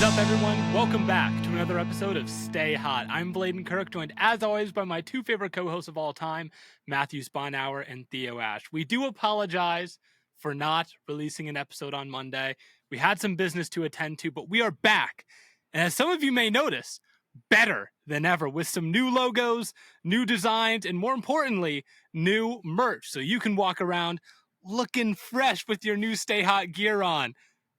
Up, everyone? Welcome back to another episode of Stay Hot. I'm Blaiden Kirk, joined as always by my two favorite co-hosts of all time, Matthew Sponhour and Theo Ash. We do apologize for not releasing an episode on Monday. We had some business to attend to, but we are back. And as some of you may notice, better than ever with some new logos, new designs, and more importantly, new merch. So you can walk around looking fresh with your new Stay Hot gear on.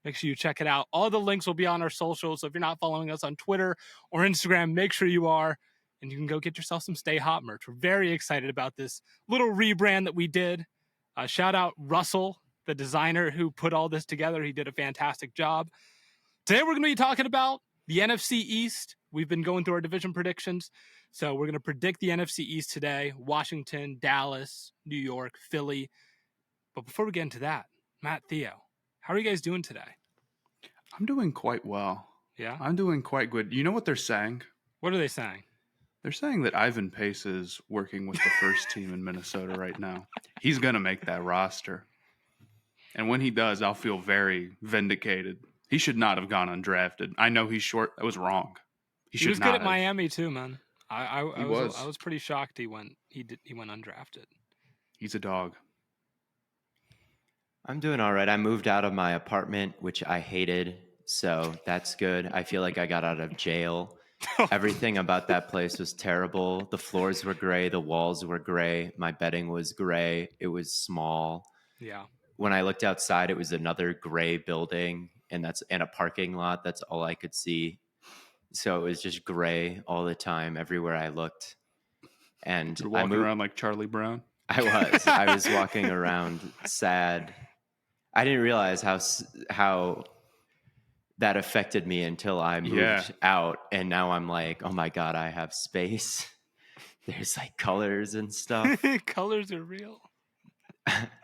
Make sure you check it out. All the links will be on our socials. So if you're not following us on Twitter or Instagram, make sure you are. And you can go get yourself some Stay Hot merch. We're very excited about this little rebrand that we did. Shout out Russell, the designer who put all this together. He did a fantastic job. Today we're going to be talking about the NFC East. We've been going through our division predictions. So we're going to predict the NFC East today. Washington, Dallas, New York, Philly. But before we get into that, Matt, Theo, how are you guys doing today? I'm doing quite well. Yeah? I'm doing quite good. You know what they're saying? What are they saying? They're saying that Ivan Pace is working with the first team in Minnesota right now. He's going to make that roster. And when he does, I'll feel very vindicated. He should not have gone undrafted. I know he's short. That was wrong. He was good at Miami too, man. I was. was pretty shocked he went undrafted. He's a dog. I'm doing all right. I moved out of my apartment, which I hated, so that's good. I feel like I got out of jail. Everything about that place was terrible. The floors were gray. The walls were gray. My bedding was gray. It was small. Yeah. When I looked outside, it was another gray building, and a parking lot. That's all I could see. So it was just gray all the time, everywhere I looked. And You're walking around like Charlie Brown? I was walking around sad. I didn't realize how that affected me until I moved out, and now I'm like, oh my God, I have space. There's like colors and stuff. Colors are real.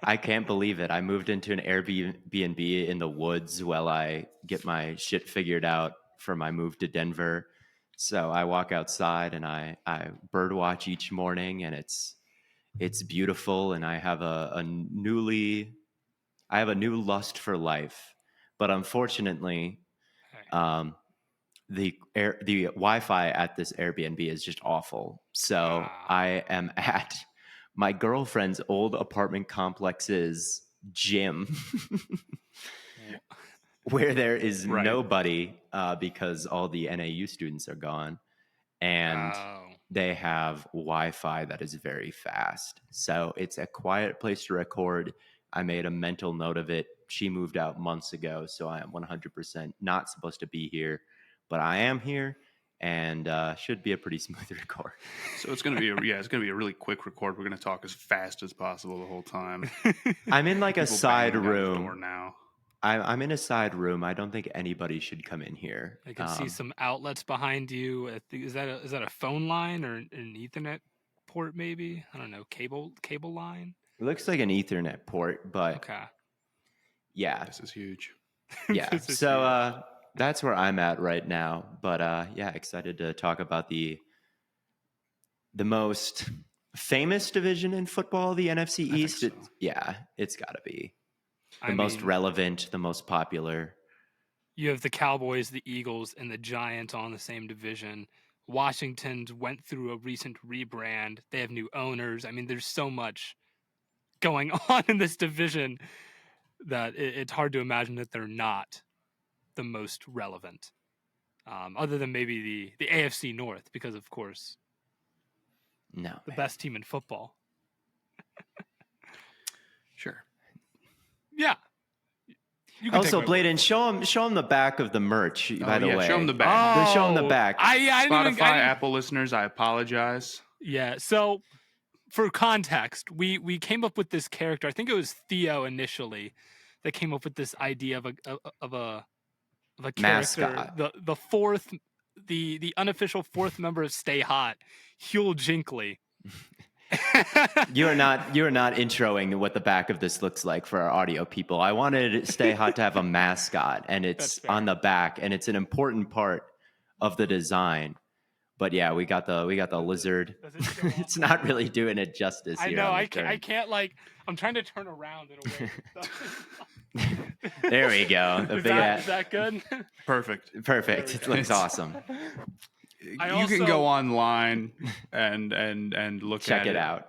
I can't believe it. I moved into an Airbnb in the woods while I get my shit figured out for my move to Denver. So I walk outside and I bird watch each morning, and it's beautiful, and I have a new lust for life. But unfortunately, the Wi-Fi at this Airbnb is just awful. So I am at my girlfriend's old apartment complex's gym where there is nobody because all the NAU students are gone. And they have Wi-Fi that is very fast. So it's a quiet place to record. I made a mental note of it. She moved out months ago, so I am 100% not supposed to be here. But I am here, and should be a pretty smooth record. So it's going to be a really quick record. We're going to talk as fast as possible the whole time. I'm in like a side room. Now. I'm in a side room. I don't think anybody should come in here. I can see some outlets behind you. Is that a phone line or an Ethernet port? Maybe, I don't know. Cable line. It looks like an Ethernet port, but okay. Yeah, this is huge. Yeah, so that's where I'm at right now. But yeah, excited to talk about the most famous division in football, the NFC East. So. It's got to be. The most relevant, the most popular. You have the Cowboys, the Eagles, and the Giants on the same division. Washington's went through a recent rebrand. They have new owners. I mean, there's so much going on in this division that it's hard to imagine that they're not the most relevant. Other than maybe the AFC North, because, of course, the best team in football. Sure. Yeah. Also, Blaiden, show him the back of the merch. By the way, show him the back. Show him the back. Spotify, Apple listeners, I apologize. Yeah. So, for context, we came up with this character. I think it was Theo initially that came up with this idea of a character, mascot. The unofficial fourth member of Stay Hot, Huel Jinkley. You are not introing what the back of this looks like for our audio people. I wanted Stay Hot to have a mascot, and it's on the back, and it's an important part of the design. But yeah, we got the lizard. It's not really doing it justice here. I know. I can't like. I'm trying to turn around in a way. There we go. Is that good? Perfect. It looks awesome. You can go online and look check at it out.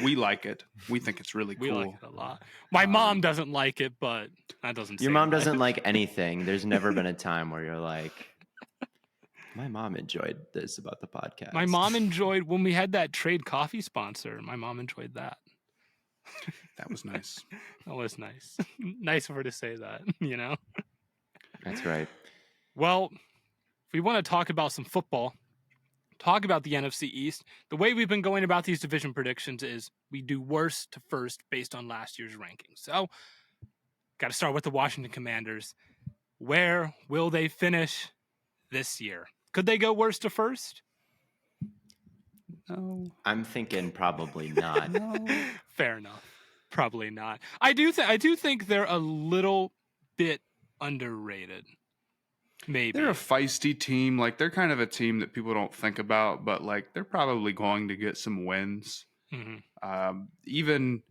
We like it. We think it's really cool. We like it a lot. My mom doesn't like it, but that doesn't. Your mom doesn't like anything. There's never been a time where you're like, my mom enjoyed this about the podcast. My mom enjoyed when we had that trade coffee sponsor. My mom enjoyed that. That was nice. That was nice. Nice of her to say that, you know? That's right. Well, if we want to talk about some football, talk about the NFC East, the way we've been going about these division predictions is we do worst to first based on last year's rankings. So, got to start with the Washington Commanders. Where will they finish this year? Could they go worst to first? No. I'm thinking probably not. No. Fair enough. Probably not. I do think they're a little bit underrated. Maybe. They're a feisty team. Like, they're kind of a team that people don't think about, but like they're probably going to get some wins. Mm-hmm. Even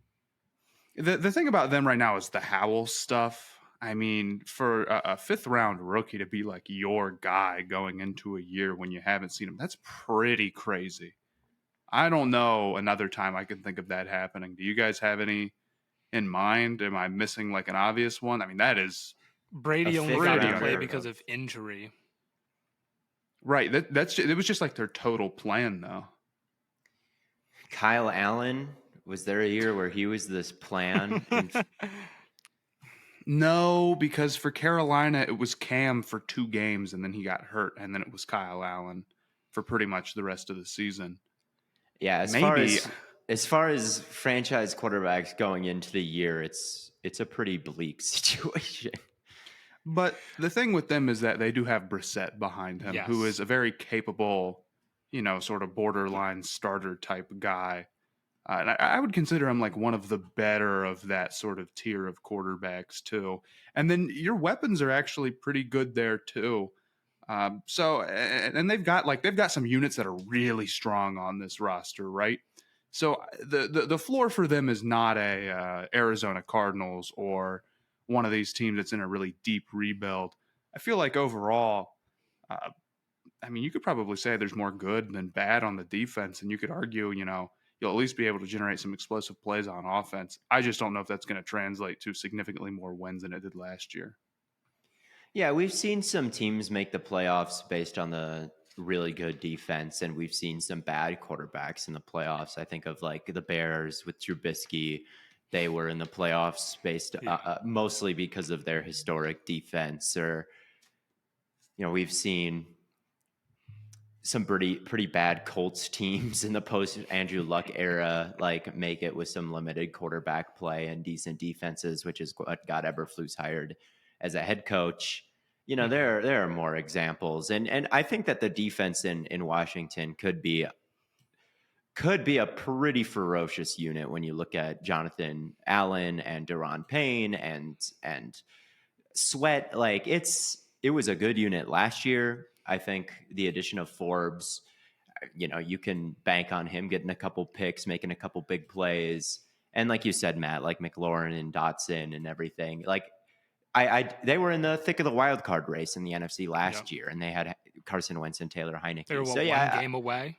the thing about them right now is the Howell stuff. I mean, for a fifth round rookie to be like your guy going into a year when you haven't seen him, that's pretty crazy. I don't know another time I can think of that happening. Do you guys have any in mind? Am I missing like an obvious one? I mean, that is Brady only got to play because of injury. Right. It was just like their total plan, though. Kyle Allen, was there a year where he was this plan? No, because for Carolina, it was Cam for 2 games, and then he got hurt, and then it was Kyle Allen for pretty much the rest of the season. Yeah, as far as franchise quarterbacks going into the year, it's a pretty bleak situation. But the thing with them is that they do have Brissett behind him, yes, who is a very capable, sort of borderline starter type guy. And I would consider him like one of the better of that sort of tier of quarterbacks too. And then your weapons are actually pretty good there too. And they've got some units that are really strong on this roster, right? So the floor for them is not a Arizona Cardinals or one of these teams that's in a really deep rebuild. I feel like overall, you could probably say there's more good than bad on the defense, and you could argue, you'll at least be able to generate some explosive plays on offense. I just don't know if that's going to translate to significantly more wins than it did last year. Yeah, we've seen some teams make the playoffs based on the really good defense, and we've seen some bad quarterbacks in the playoffs. I think of like the Bears with Trubisky. They were in the playoffs based mostly because of their historic defense. Or, we've seen some pretty bad Colts teams in the post Andrew Luck era, like make it with some limited quarterback play and decent defenses, which is what got Eberflus hired as a head coach. There are more examples, and I think that the defense in Washington could be a pretty ferocious unit when you look at Jonathan Allen and Daron Payne and Sweat. Like it was a good unit last year. I think the addition of Forbes, you can bank on him getting a couple picks, making a couple big plays. And like you said, Matt, like McLaurin and Dotson and everything, like they were in the thick of the wild card race in the NFC last year, and they had Carson Wentz and Taylor Heineke. They were one game away,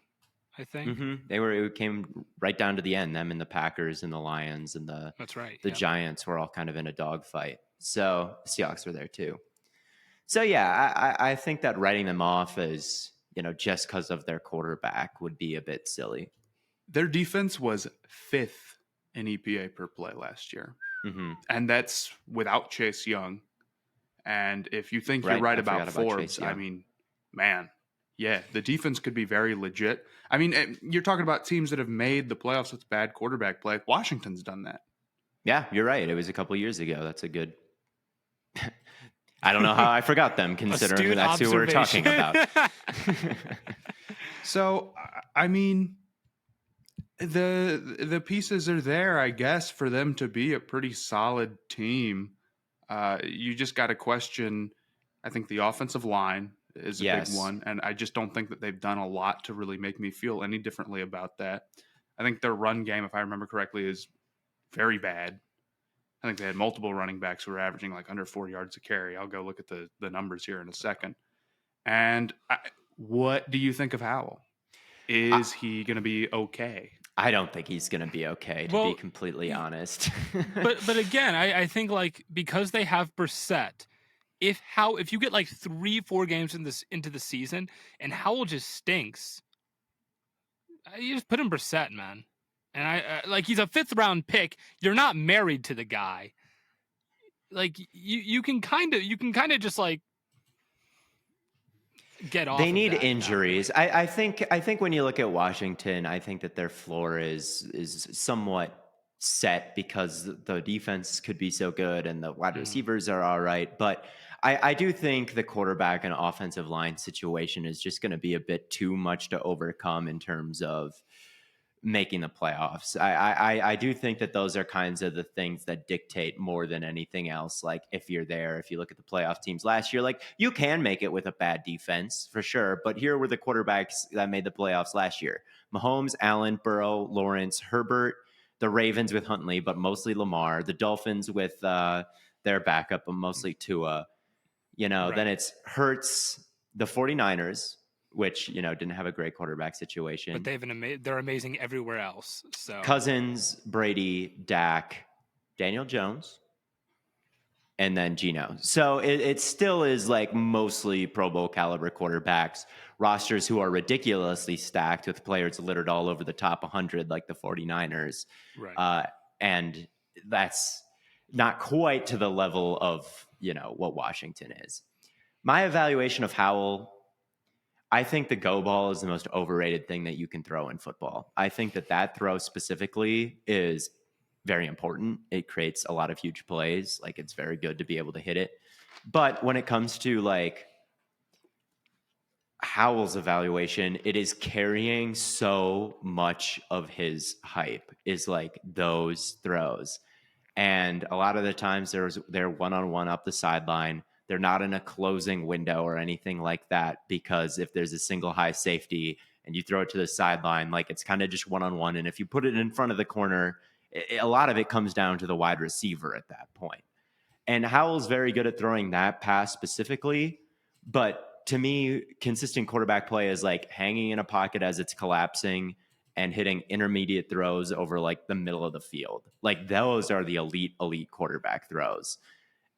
I think. Mm-hmm. It came right down to the end. Them and the Packers and the Lions and that's right. The Giants were all kind of in a dogfight. So the Seahawks were there too. So, yeah, I think that writing them off as, just because of their quarterback would be a bit silly. Their defense was 5th in EPA per play last year. Mm-hmm. And that's without Chase Young. And if you think you're right about Forbes, man, yeah, the defense could be very legit. I mean, you're talking about teams that have made the playoffs with bad quarterback play. Washington's done that. Yeah, you're right. It was a couple years ago. That's a good... I don't know how I forgot them, considering that's who we're talking about. So, I mean, the pieces are there, I guess, for them to be a pretty solid team. You just got to question, I think, the offensive line is a big one, and I just don't think that they've done a lot to really make me feel any differently about that. I think their run game, if I remember correctly, is very bad. I think they had multiple running backs who were averaging like under 4 yards a carry. I'll go look at the numbers here in a second. And what do you think of Howell? Is he going to be okay? I don't think he's going to be okay, to be completely honest. but again, I think like because they have Brissett, if you get like 3-4 games into the season and Howell just stinks, you just put in Brissett, man. And I like he's a 5th round pick. You're not married to the guy. Like you can kind of just like get off. They need injuries. I think when you look at Washington, I think that their floor is somewhat set because the defense could be so good and the wide receivers are all right. But I do think the quarterback and offensive line situation is just going to be a bit too much to overcome in terms of making the playoffs. I do think that those are kinds of the things that dictate more than anything else. Like if you're there, if you look at the playoff teams last year, like you can make it with a bad defense for sure. But here were the quarterbacks that made the playoffs last year: Mahomes, Allen, Burrow, Lawrence, Herbert, the Ravens with Huntley, but mostly Lamar, the Dolphins with their backup, but mostly Tua. Then it's Hurts, the 49ers, which, didn't have a great quarterback situation. But they have they're amazing everywhere else. So Cousins, Brady, Dak, Daniel Jones, and then Geno. So it still is like mostly Pro Bowl caliber quarterbacks, rosters who are ridiculously stacked with players littered all over the top 100 like the 49ers. Right. And that's not quite to the level of, what Washington is. My evaluation of Howell, I think the go ball is the most overrated thing that you can throw in football. I think that throw specifically is very important. It creates a lot of huge plays. Like it's very good to be able to hit it. But when it comes to like Howell's evaluation, it is carrying so much of his hype is like those throws. And a lot of the times they're one-on-one up the sideline. They're not in a closing window or anything like that, because if there's a single high safety and you throw it to the sideline, like it's kind of just one-on-one. And if you put it in front of the corner, a lot of it comes down to the wide receiver at that point. And Howell's very good at throwing that pass specifically. But to me, consistent quarterback play is like hanging in a pocket as it's collapsing and hitting intermediate throws over like the middle of the field. Like those are the elite quarterback throws.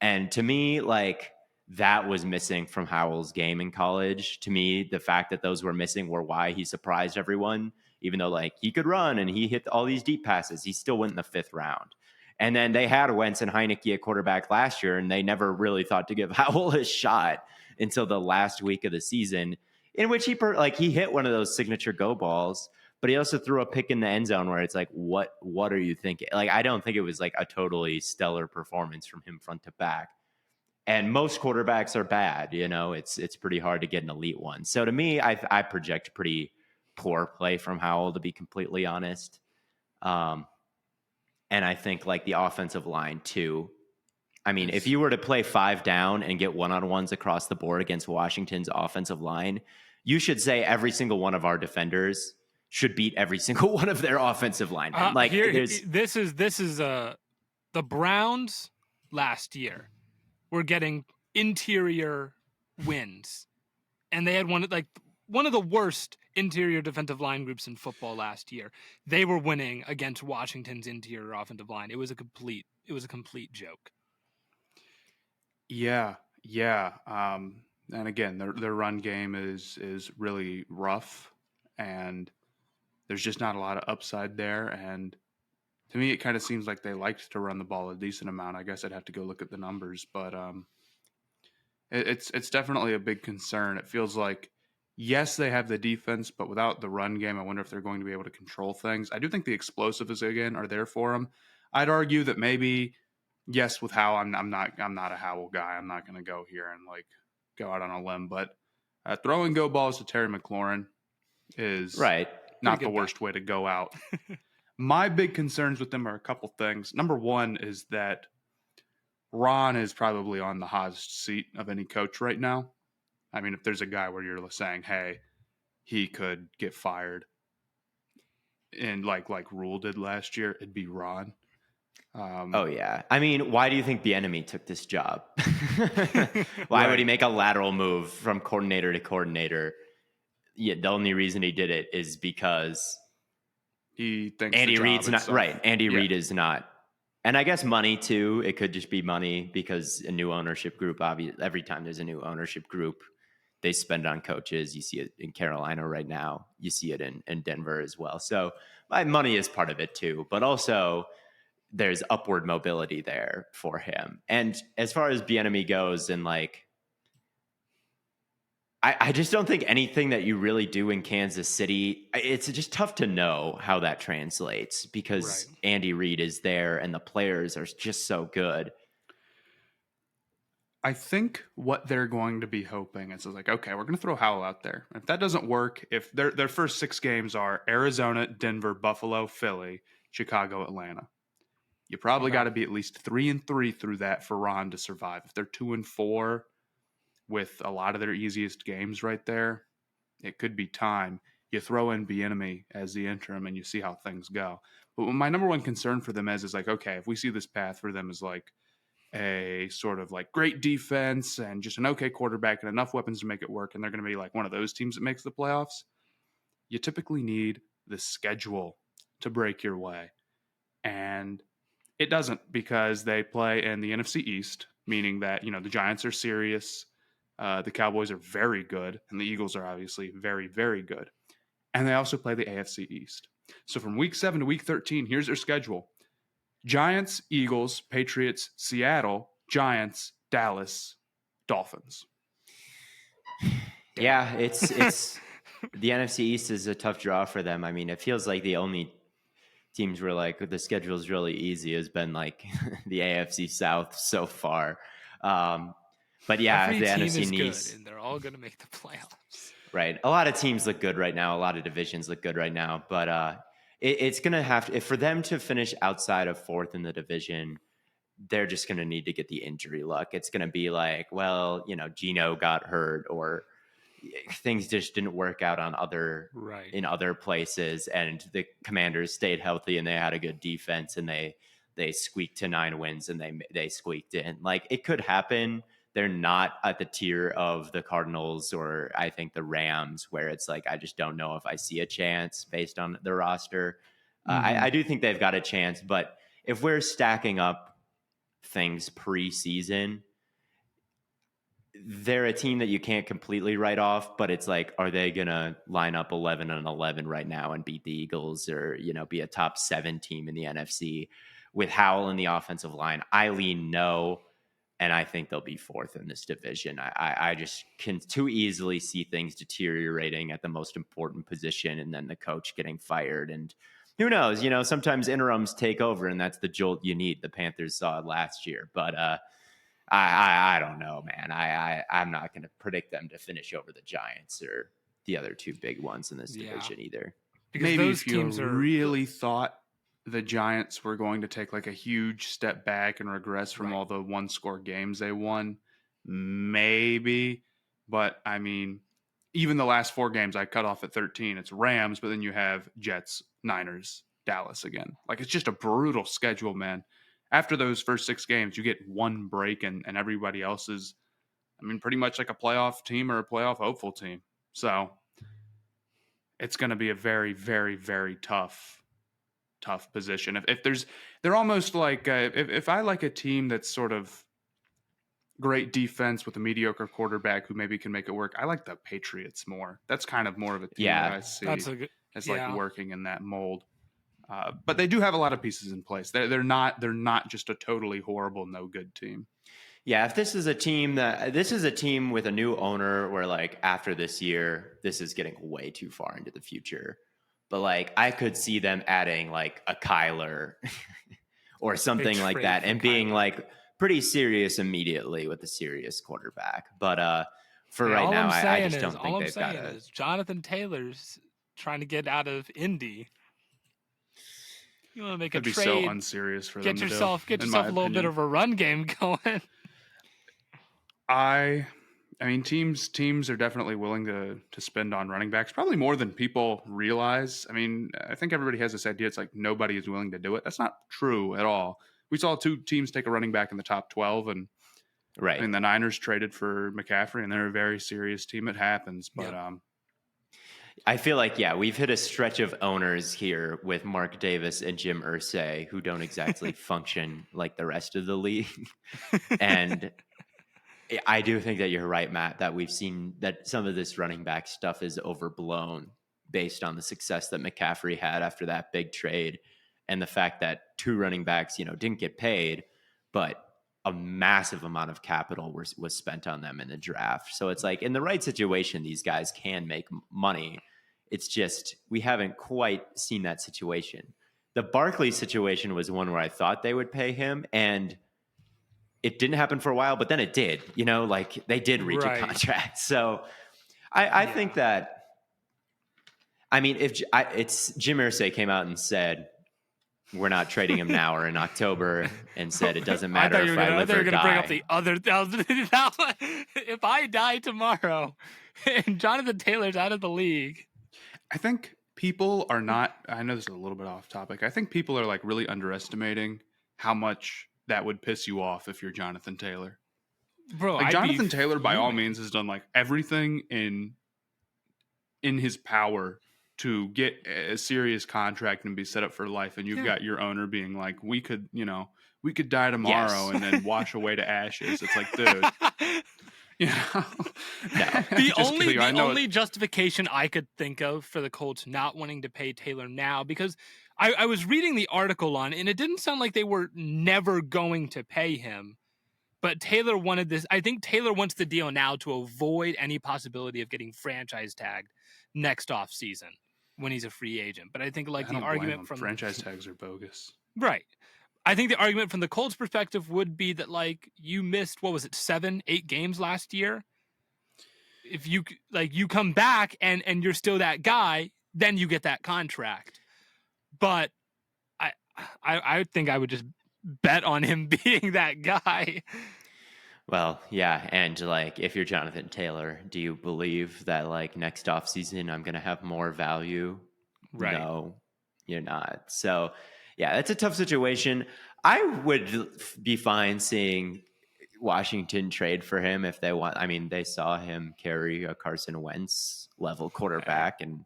And to me, like that was missing from Howell's game in college. To me, the fact that those were missing were why he surprised everyone. Even though like he could run and he hit all these deep passes, he still went in the 5th round. And then they had Wentz and Heineke at quarterback last year, and they never really thought to give Howell a shot until the last week of the season, in which he hit one of those signature go balls. But he also threw a pick in the end zone where it's like, what are you thinking? Like, I don't think it was like a totally stellar performance from him front to back. And most quarterbacks are bad, it's pretty hard to get an elite one. So to me, I project pretty poor play from Howell, to be completely honest. And I think like the offensive line too. I mean, if you were to play 5 down and get one-on-ones across the board against Washington's offensive line, you should say every single one of our defenders should beat every single one of their offensive linemen. This is the Browns last year were getting interior wins, and they had one of the worst interior defensive line groups in football last year. They were winning against Washington's interior offensive line. It was a complete joke. Yeah. And again, their run game is really rough, and there's just not a lot of upside there. And to me, it kind of seems like they liked to run the ball a decent amount. I guess I'd have to go look at the numbers, but it's definitely a big concern. It feels like, yes, they have the defense, but without the run game, I wonder if they're going to be able to control things. I do think the explosives again are there for them. I'd argue that maybe, yes, with Howell, I'm not a Howell guy. I'm not going to go here and like go out on a limb, but throwing go balls to Terry McLaurin is right. Not the worst way to go out. My big concerns with them are a couple things. Number one is that Ron is probably on the hottest seat of any coach right now. I mean, if there's a guy where you're saying, hey, he could get fired, and like Rule did last year, it'd be Ron. Oh yeah. I mean, why do you think Bieniemy took this job? Why would he Right. make a lateral move from coordinator to coordinator? Yeah, the only reason he did it is because he thinks Andy the job Reid's not itself. right. Andy Yeah. Reid is not, and I guess money too. It could just be money because a new ownership group. Obviously, every time there's a new ownership group, they spend on coaches. You see it in Carolina right now. You see it in Denver as well. So money is part of it too, but also there's upward mobility there for him. And as far as Bieniemy goes, and like, I just don't think anything that you really do in Kansas City, it's just tough to know how that translates because Andy Reid is there and the players are just so good. I think what they're going to be hoping is like, okay, we're going to throw Howell out there. If that doesn't work, if their first 6 games are Arizona, Denver, Buffalo, Philly, Chicago, Atlanta, you probably got to be at least 3-3 through that for Ron to survive. If they're 2-4 with a lot of their easiest games right there, it could be time. You throw in Bieniemy as the interim and you see how things go. But my number one concern for them is like, okay, if we see this path for them is like a sort of like great defense and just an okay quarterback and enough weapons to make it work, and they're going to be like one of those teams that makes the playoffs, you typically need the schedule to break your way. And it doesn't, because they play in the NFC East, meaning that, the Giants are serious. The Cowboys are very good, and the Eagles are obviously very, very good. And they also play the AFC East. So from week 7 to week 13, here's their schedule: Giants, Eagles, Patriots, Seattle, Giants, Dallas, Dolphins. Yeah, it's the NFC East is a tough draw for them. I mean, it feels like the only teams where like the schedule is really easy has been like the AFC South so far. But yeah, every the team NFC is East, good, and they're all going to make the playoffs. Right. A lot of teams look good right now. A lot of divisions look good right now. But it's going to have to, for them to finish outside of 4th in the division, they're just going to need to get the injury luck. It's going to be like, well, Gino got hurt, or things just didn't work out on in other places, and the Commanders stayed healthy and they had a good defense and they squeaked to 9 wins and they squeaked in. Like, it could happen. They're not at the tier of the Cardinals or I think the Rams, where it's like, I just don't know if I see a chance based on the roster. I do think they've got a chance, but if we're stacking up things preseason, they're a team that you can't completely write off, but it's like, are they going to line up 11-11 right now and beat the Eagles, or, be a top 7 team in the NFC with Howell in the offensive line? I lean no, and I think they'll be 4th in this division. I just can too easily see things deteriorating at the most important position, and then the coach getting fired. And who knows, sometimes interims take over, and that's the jolt you need. The Panthers saw it last year, but I don't know, man. I'm not going to predict them to finish over the Giants or the other 2 big ones in this division either. Because maybe those if you really thought the Giants were going to take like a huge step back and regress from all the 1-score games they won, maybe. But I mean, even the last 4 games I cut off at 13. It's Rams, but then you have Jets, Niners, Dallas again. Like, it's just a brutal schedule, man. After those first 6 games, you get 1 break, and everybody else is, pretty much like a playoff team or a playoff hopeful team. So it's going to be a very, very, very tough position. They're almost like, if I like a team that's sort of great defense with a mediocre quarterback who maybe can make it work, I like the Patriots more. That's kind of more of a team that I see as like working in that mold. But they do have a lot of pieces in place. They're not just a totally horrible, no good team. Yeah, if this is a team with a new owner where like after this year, this is getting way too far into the future. But like, I could see them adding like a Kyler or something like that and being like pretty serious immediately with a serious quarterback. But for right now, I just don't think they've got it. Jonathan Taylor's trying to get out of Indy. You want to make a trade? That'd be so unserious for them to do. Get yourself a little bit of a run game going. I mean, teams are definitely willing to spend on running backs, probably more than people realize. I mean, I think everybody has this idea it's like nobody is willing to do it. That's not true at all. We saw 2 teams take a running back in the top 12, and right. I mean, the Niners traded for McCaffrey, and they're a very serious team. It happens, but I feel like, we've hit a stretch of owners here with Mark Davis and Jim Irsay who don't exactly function like the rest of the league. And I do think that you're right, Matt, that we've seen that some of this running back stuff is overblown based on the success that McCaffrey had after that big trade and the fact that 2 running backs, didn't get paid, but a massive amount of capital was spent on them in the draft. So it's like in the right situation, these guys can make money. It's just we haven't quite seen that situation. The Barkley situation was one where I thought they would pay him, and it didn't happen for a while, but then it did, like they did reach a contract. So I think that, I mean, if it's Jim Irsay came out and said, we're not trading him now or in October, and said, it doesn't matter if I live or die. Bring up the other 1,000. If I die tomorrow and Jonathan Taylor's out of the league. I think people are not, I know this is a little bit off topic. I think people are like really underestimating how much that would piss you off if you're Jonathan Taylor. Bro, like Jonathan Taylor by all means has done like everything in his power to get a serious contract and be set up for life, and you've got your owner being like, we could die tomorrow and then wash away to ashes. It's like, dude. The only justification I could think of for the Colts not wanting to pay Taylor now, because I was reading the article on, and it didn't sound like they were never going to pay him, but Taylor wanted this. I think Taylor wants the deal now to avoid any possibility of getting franchise tagged next off season when he's a free agent. But I think like the argument from franchise tags are bogus. Right. I think the argument from the Colts perspective would be that like you missed, 7-8 games last year. If you come back and you're still that guy, then you get that contract. But I think I would just bet on him being that guy. Well, yeah, and like if you're Jonathan Taylor, do you believe that like next offseason I'm going to have more value? Right. No, you're not. So, yeah, that's a tough situation. I would be fine seeing Washington trade for him if they want. I mean, they saw him carry a Carson Wentz level quarterback, and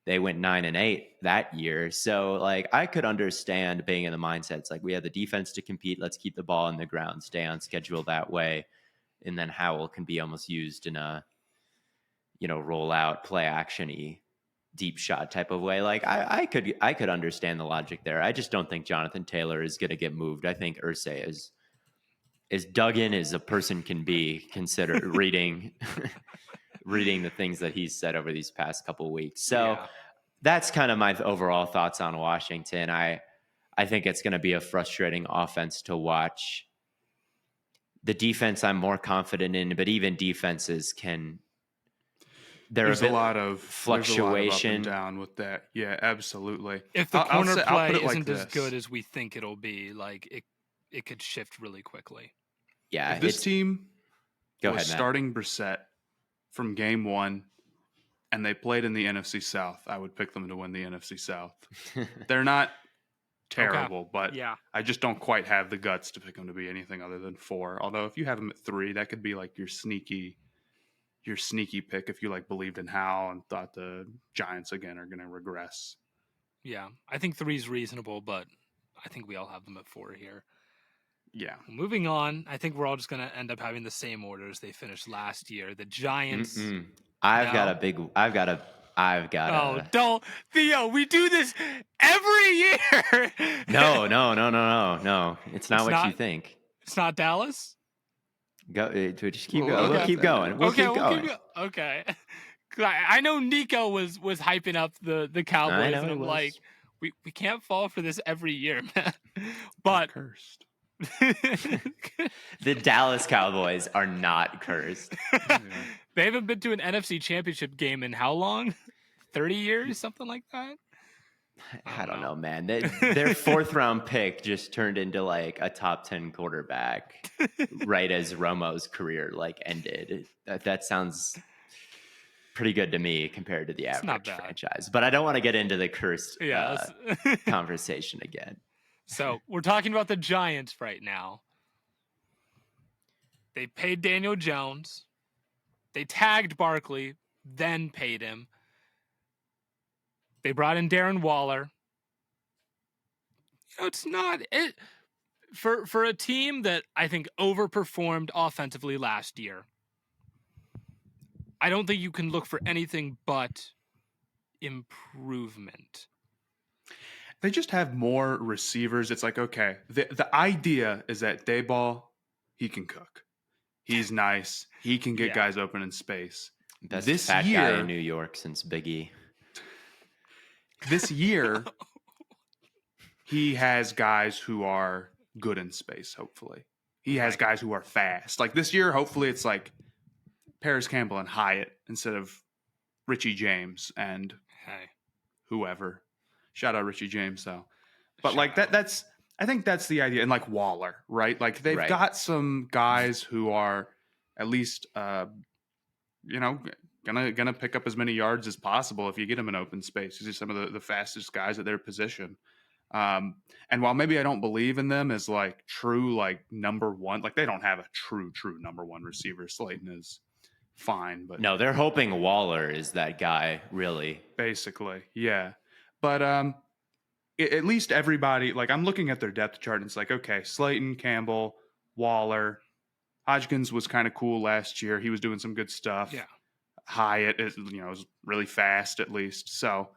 they went 9-8 that year. So, like, I could understand being in the mindset. It's like, we have the defense to compete. Let's keep the ball on the ground, stay on schedule that way. And then Howell can be almost used in a, roll out, play action-y, deep shot type of way. Like, I could understand the logic there. I just don't think Jonathan Taylor is going to get moved. I think Irsay is as dug in as a person can be, consider reading the things that he's said over these past couple of weeks. So that's kind of my overall thoughts on Washington. I think it's going to be a frustrating offense to watch. The defense I'm more confident in, but even defenses there's a lot of fluctuation. There's a lot of up and down with that. Yeah, absolutely. If the corner play isn't as good as we think it'll be, like it could shift really quickly. Yeah, if this team was Matt. starting Brissett from game 1 and they played in the NFC South, I would pick them to win the NFC South. They're not terrible, but I just don't quite have the guts to pick them to be anything other than 4. Although if you have them at 3, that could be like your sneaky pick if you like believed in Howell and thought the Giants again are going to regress. Yeah, I think 3 is reasonable, but I think we all have them at 4 here. Yeah. Moving on, I think we're all just going to end up having the same orders they finished last year. The Giants. I've got a. Oh, don't, Theo. We do this every year. No. It's not what you think. It's not Dallas. Go. Just keep going. We'll keep going. We'll keep going. Okay. I know Nico was hyping up the Cowboys, and I'm like, we can't fall for this every year, man. But cursed. The Dallas Cowboys are not cursed. They haven't been to an NFC Championship game in how long? 30 years, something like that. I don't know, man. Their 4th round pick just turned into like a top 10 quarterback right as Romo's career like ended. That sounds pretty good to me compared to the average franchise. But I don't want to get into the cursed conversation again. So we're talking about the Giants right now. They paid Daniel Jones. They tagged Barkley, then paid him. They brought in Darren Waller. It's not it for a team that I think overperformed offensively last year. I don't think you can look for anything but improvement. They just have more receivers. It's like, okay, the idea is that Dayball, he can cook. He's nice. He can get guys open in space. Best fat guy in New York since Biggie. This year, he has guys who are good in space, hopefully. He has guys who are fast. Like this year, hopefully it's like Paris Campbell and Hyatt instead of Richie James and whoever. Shout out Richie James, though. But that's I think that's the idea. And like Waller, right? Like they've got some guys who are at least, gonna pick up as many yards as possible if you get them in open space. These are some of the fastest guys at their position. And while maybe I don't believe in them as like true, like number one, like they don't have a true number one receiver. Slayton is fine, but no, they're hoping Waller is that guy, really. Basically, yeah. But at least everybody, like I'm looking at their depth chart and it's like, okay, Slayton, Campbell, Waller, Hodgkins was kind of cool last year. He was doing some good stuff. Yeah. Hyatt is, was really fast at least. So,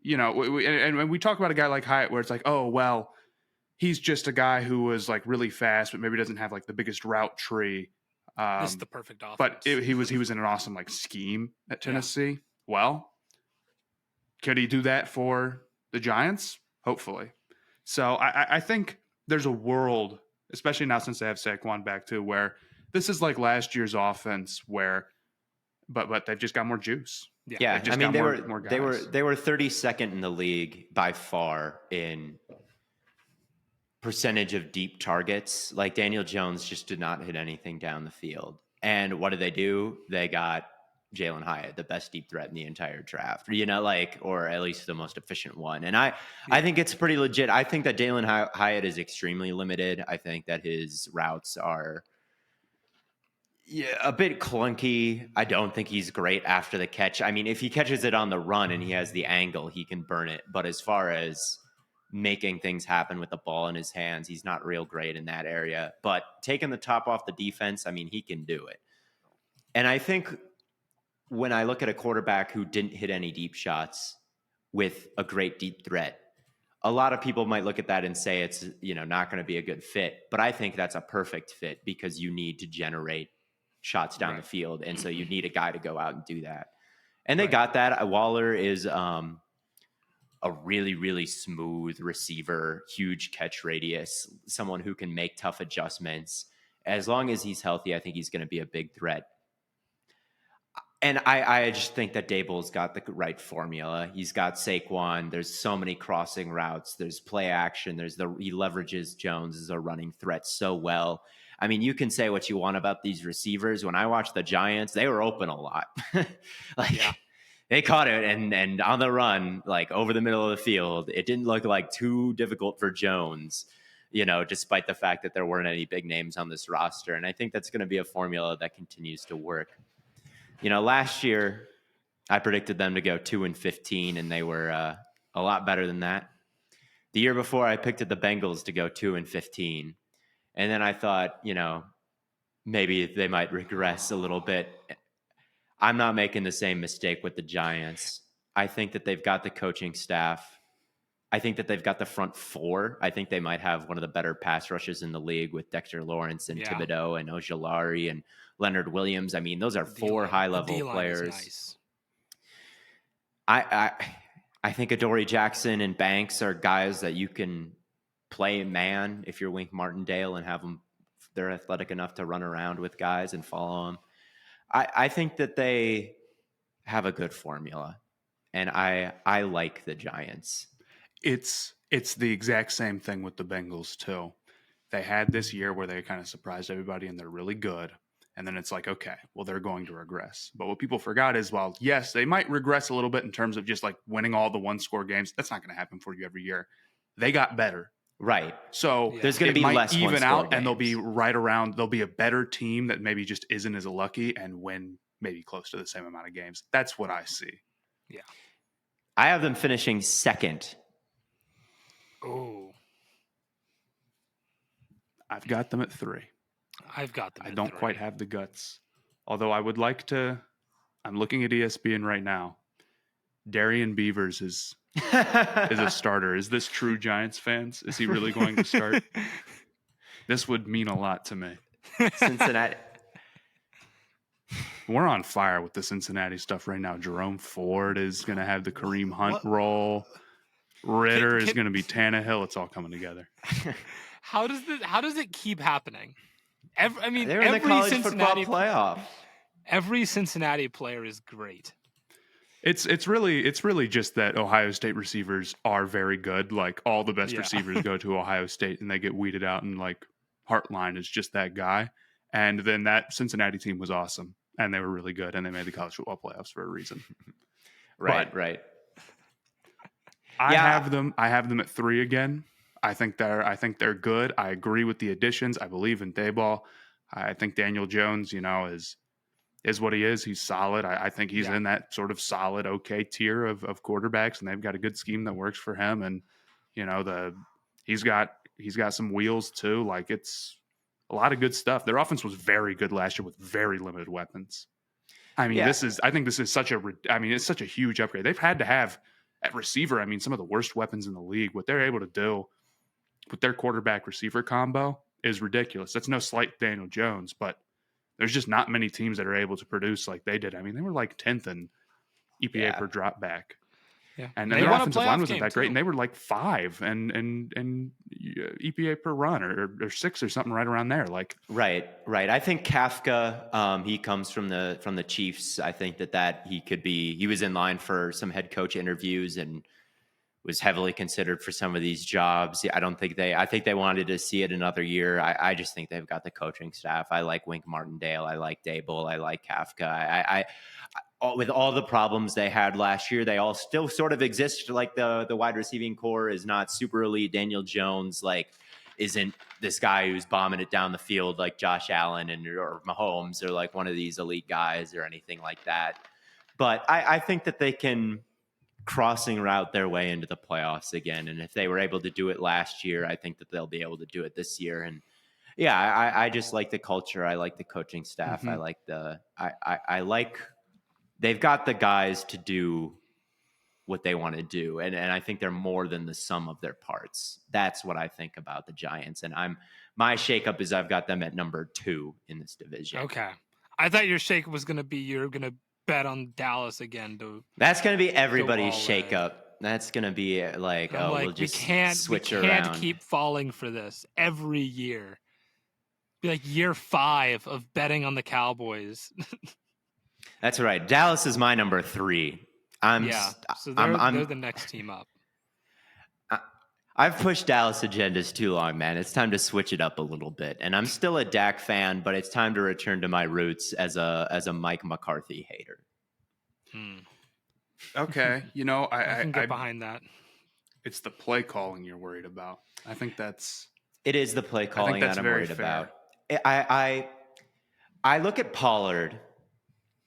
and we talk about a guy like Hyatt where it's like, oh, well, he's just a guy who was like really fast, but maybe doesn't have like the biggest route tree. This is the perfect offense. But he was in an awesome like scheme at Tennessee. Yeah. Well, could he do that for the Giants? Hopefully. So I think there's a world, especially now since they have Saquon back too, where this is like last year's offense where, but they've just got more juice. Yeah. I mean, they were 32nd in the league by far in percentage of deep targets. Like Daniel Jones just did not hit anything down the field. And what did they do? They got Jalen Hyatt, the best deep threat in the entire draft, or at least the most efficient one. And I think it's pretty legit. I think that Jalen Hyatt is extremely limited. I think that his routes are a bit clunky. I don't think he's great after the catch. I mean, if he catches it on the run and he has the angle, he can burn it. But as far as making things happen with the ball in his hands, he's not real great in that area. But taking the top off the defense, I mean, he can do it. And I think when I look at a quarterback who didn't hit any deep shots with a great deep threat, a lot of people might look at that and say it's, not going to be a good fit. But I think that's a perfect fit because you need to generate shots down the field. And so you need a guy to go out and do that. And they got that. Waller is a really, really smooth receiver, huge catch radius, someone who can make tough adjustments. As long as he's healthy, I think he's going to be a big threat. And I just think that Daboll's got the right formula. He's got Saquon. There's so many crossing routes. There's play action. He leverages Jones as a running threat so well. I mean, you can say what you want about these receivers. When I watched the Giants, they were open a lot. They caught it and on the run, like over the middle of the field. It didn't look like too difficult for Jones, despite the fact that there weren't any big names on this roster. And I think that's going to be a formula that continues to work. Last year I predicted them to go 2-15, and they were a lot better than that. The year before, I picked the Bengals to go 2-15, and then I thought, maybe they might regress a little bit. I'm not making the same mistake with the Giants. I think that they've got the coaching staff. I think that they've got the front four. I think they might have one of the better pass rushes in the league with Dexter Lawrence and Thibodeau and Ojulari and Leonard Williams. I mean, those are four high-level players. Nice. I think Adoree Jackson and Banks are guys that you can play man if you're Wink Martindale and have them. They're athletic enough to run around with guys and follow them. I think that they have a good formula, and I like the Giants. It's the exact same thing with the Bengals too. They had this year where they kind of surprised everybody and they're really good. And then it's like, okay, well, they're going to regress. But what people forgot is, well, yes, they might regress a little bit in terms of just like winning all the one-score games. That's not going to happen for you every year. They got better. Right. So there's going to be less even out games. and they'll be right around. They'll be a better team that maybe just isn't as lucky and win maybe close to the same amount of games. That's what I see. Yeah. I have them finishing second. Oh. I've got them at 3. I've got them. I don't quite have the guts. Although I would like to. I'm looking at ESPN right now. Darian Beavers is a starter. Is this true Giants fans? Is he really going to start? This would mean a lot to me. Cincinnati. We're on fire with the Cincinnati stuff right now. Jerome Ford is going to have the Kareem Hunt role. Ritter is going to be Tannehill. It's all coming together. How does it keep happening? They're in the college football playoff. Every Cincinnati player is great. It's really just that Ohio State receivers are very good. Like all the best receivers go to Ohio State and they get weeded out, and like Hartline is just that guy. And then that Cincinnati team was awesome and they were really good and they made the college football playoffs for a reason. Right. I have them at 3 again. I think they're good. I agree with the additions. I believe in Dayball. I think Daniel Jones, is what he is. He's solid. I think he's in that sort of solid, okay tier of quarterbacks, and they've got a good scheme that works for him. And he's got some wheels too. Like it's a lot of good stuff. Their offense was very good last year with very limited weapons. I mean, it's such a huge upgrade. They've had to have at receiver. I mean, some of the worst weapons in the league. What they're able to do with their quarterback receiver combo is ridiculous. That's no slight to Daniel Jones, but there's just not many teams that are able to produce like they did. I mean, they were like 10th in EPA per drop back. Yeah. And their offensive line wasn't that great, and they were like 5 and EPA per run or 6 or something right around there. Like right. I think Kafka, he comes from the Chiefs. I think that he was in line for some head coach interviews and was heavily considered for some of these jobs. I think they wanted to see it another year. I just think they've got the coaching staff. I like Wink Martindale. I like Dable. I like Kafka. I with all the problems they had last year, they all still sort of exist. Like the wide receiving core is not super elite. Daniel Jones, isn't this guy who's bombing it down the field like Josh Allen or Mahomes or like one of these elite guys or anything like that. But I think that they can crossing route their way into the playoffs again. And if they were able to do it last year, I think that they'll be able to do it this year. And I just like the culture. I like the coaching staff. Mm-hmm. I like they've got the guys to do what they want to do. And I think they're more than the sum of their parts. That's what I think about the Giants. And my shakeup is I've got them at number 2 in this division. Okay. I thought your shakeup was going to be, you're going to bet on Dallas again. That's going to be everybody's shakeup. That's going to be we'll just switch around. We can't keep falling for this every year. Be like year 5 of betting on the Cowboys. That's right. Dallas is my number 3. So they're the next team up. I've pushed Dallas agendas too long, man. It's time to switch it up a little bit. And I'm still a Dak fan, but it's time to return to my roots as a Mike McCarthy hater. Okay, I can get behind that. It's the play calling you're worried about. I think it is the play calling that I'm worried about. I look at Pollard,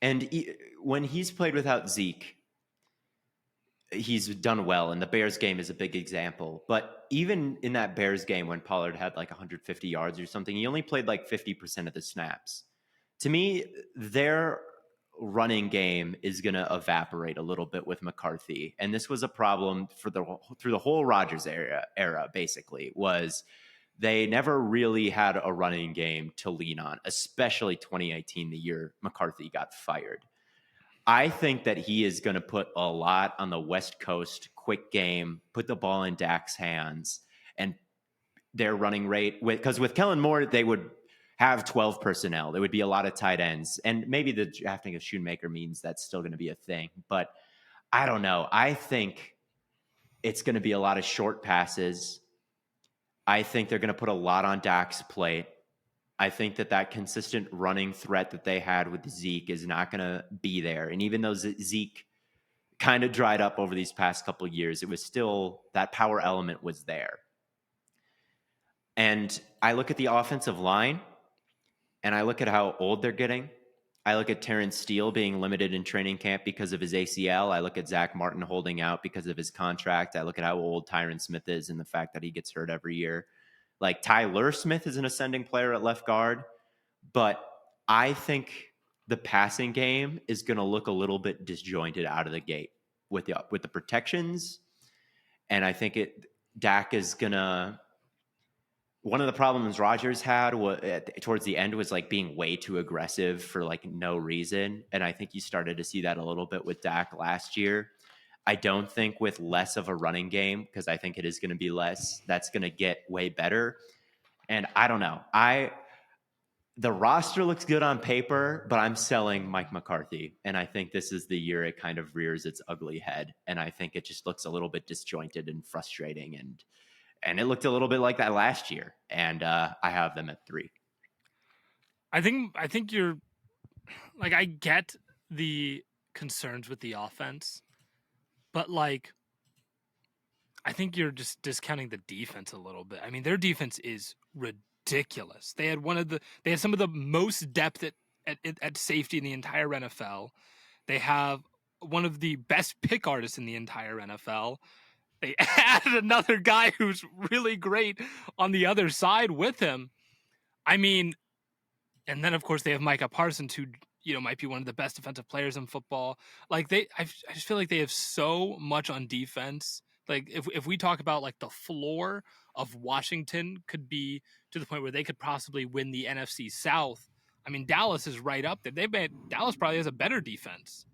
and when he's played without Zeke, he's done well, and the Bears game is a big example. But even in that Bears game when Pollard had like 150 yards or something, he only played like 50% of the snaps. To me, their running game is going to evaporate a little bit with McCarthy. And this was a problem through the whole Rodgers era, basically, was they never really had a running game to lean on, especially 2018, the year McCarthy got fired. I think that he is going to put a lot on the West Coast quick game, put the ball in Dak's hands, and their running rate. Because with Kellen Moore, they would have 12 personnel. There would be a lot of tight ends. And maybe the drafting of Schoonmaker means that's still going to be a thing. But I don't know. I think it's going to be a lot of short passes. I think they're going to put a lot on Dak's plate. I think that consistent running threat that they had with Zeke is not going to be there. And even though Zeke kind of dried up over these past couple of years, it was still, that power element was there. And I look at the offensive line, and I look at how old they're getting. I look at Terrence Steele being limited in training camp because of his ACL. I look at Zach Martin holding out because of his contract. I look at how old Tyron Smith is and the fact that he gets hurt every year. Like, Tyler Smith is an ascending player at left guard, but I think the passing game is going to look a little bit disjointed out of the gate with the protections. And I think Dak is going to, one of the problems Rodgers had towards the end was like being way too aggressive for like no reason. And I think you started to see that a little bit with Dak last year. I don't think with less of a running game, because I think it is going to be less, that's going to get way better. And I don't know. The roster looks good on paper, but I'm selling Mike McCarthy. And I think this is the year it kind of rears its ugly head. And I think it just looks a little bit disjointed and frustrating. And it looked a little bit like that last year. And I have them at 3. I think you're like, I get the concerns with the offense, but like, I think you're just discounting the defense a little bit. I mean, their defense is ridiculous. They had some of the most depth at safety in the entire NFL. They have one of the best pick artists in the entire NFL. They added another guy who's really great on the other side with him. I mean, and then of course they have Micah Parsons, who might be one of the best defensive players in football. Like I just feel like they have so much on defense. Like if we talk about like the floor of Washington could be to the point where they could possibly win the NFC South. I mean, Dallas is right up there. Dallas probably has a better defense.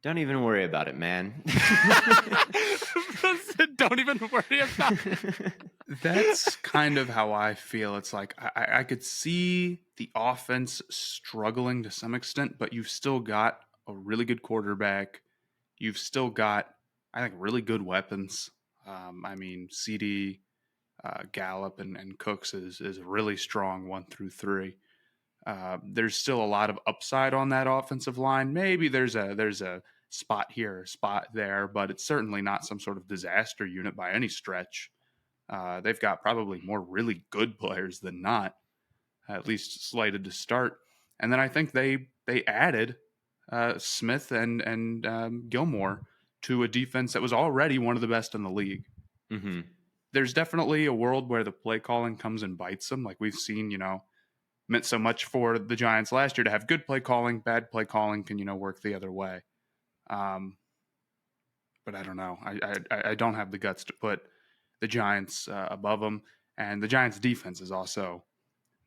Don't even worry about it, man. Don't even worry about it. That's kind of how I feel. It's like I could see the offense struggling to some extent, but you've still got a really good quarterback. You've still got, I think, really good weapons. I mean, CD, Gallup, and Cooks is really strong 1 through 3. There's still a lot of upside on that offensive line. Maybe there's a spot here, a spot there, but it's certainly not some sort of disaster unit by any stretch. They've got probably more really good players than not, at least slated to start. And then I think they added Smith and Gilmore to a defense that was already one of the best in the league. Mm-hmm. There's definitely a world where the play calling comes and bites them, like we've seen, meant so much for the Giants last year to have good play calling. Bad play calling can, work the other way. But I don't know. I don't have the guts to put the Giants above them. And the Giants defense is also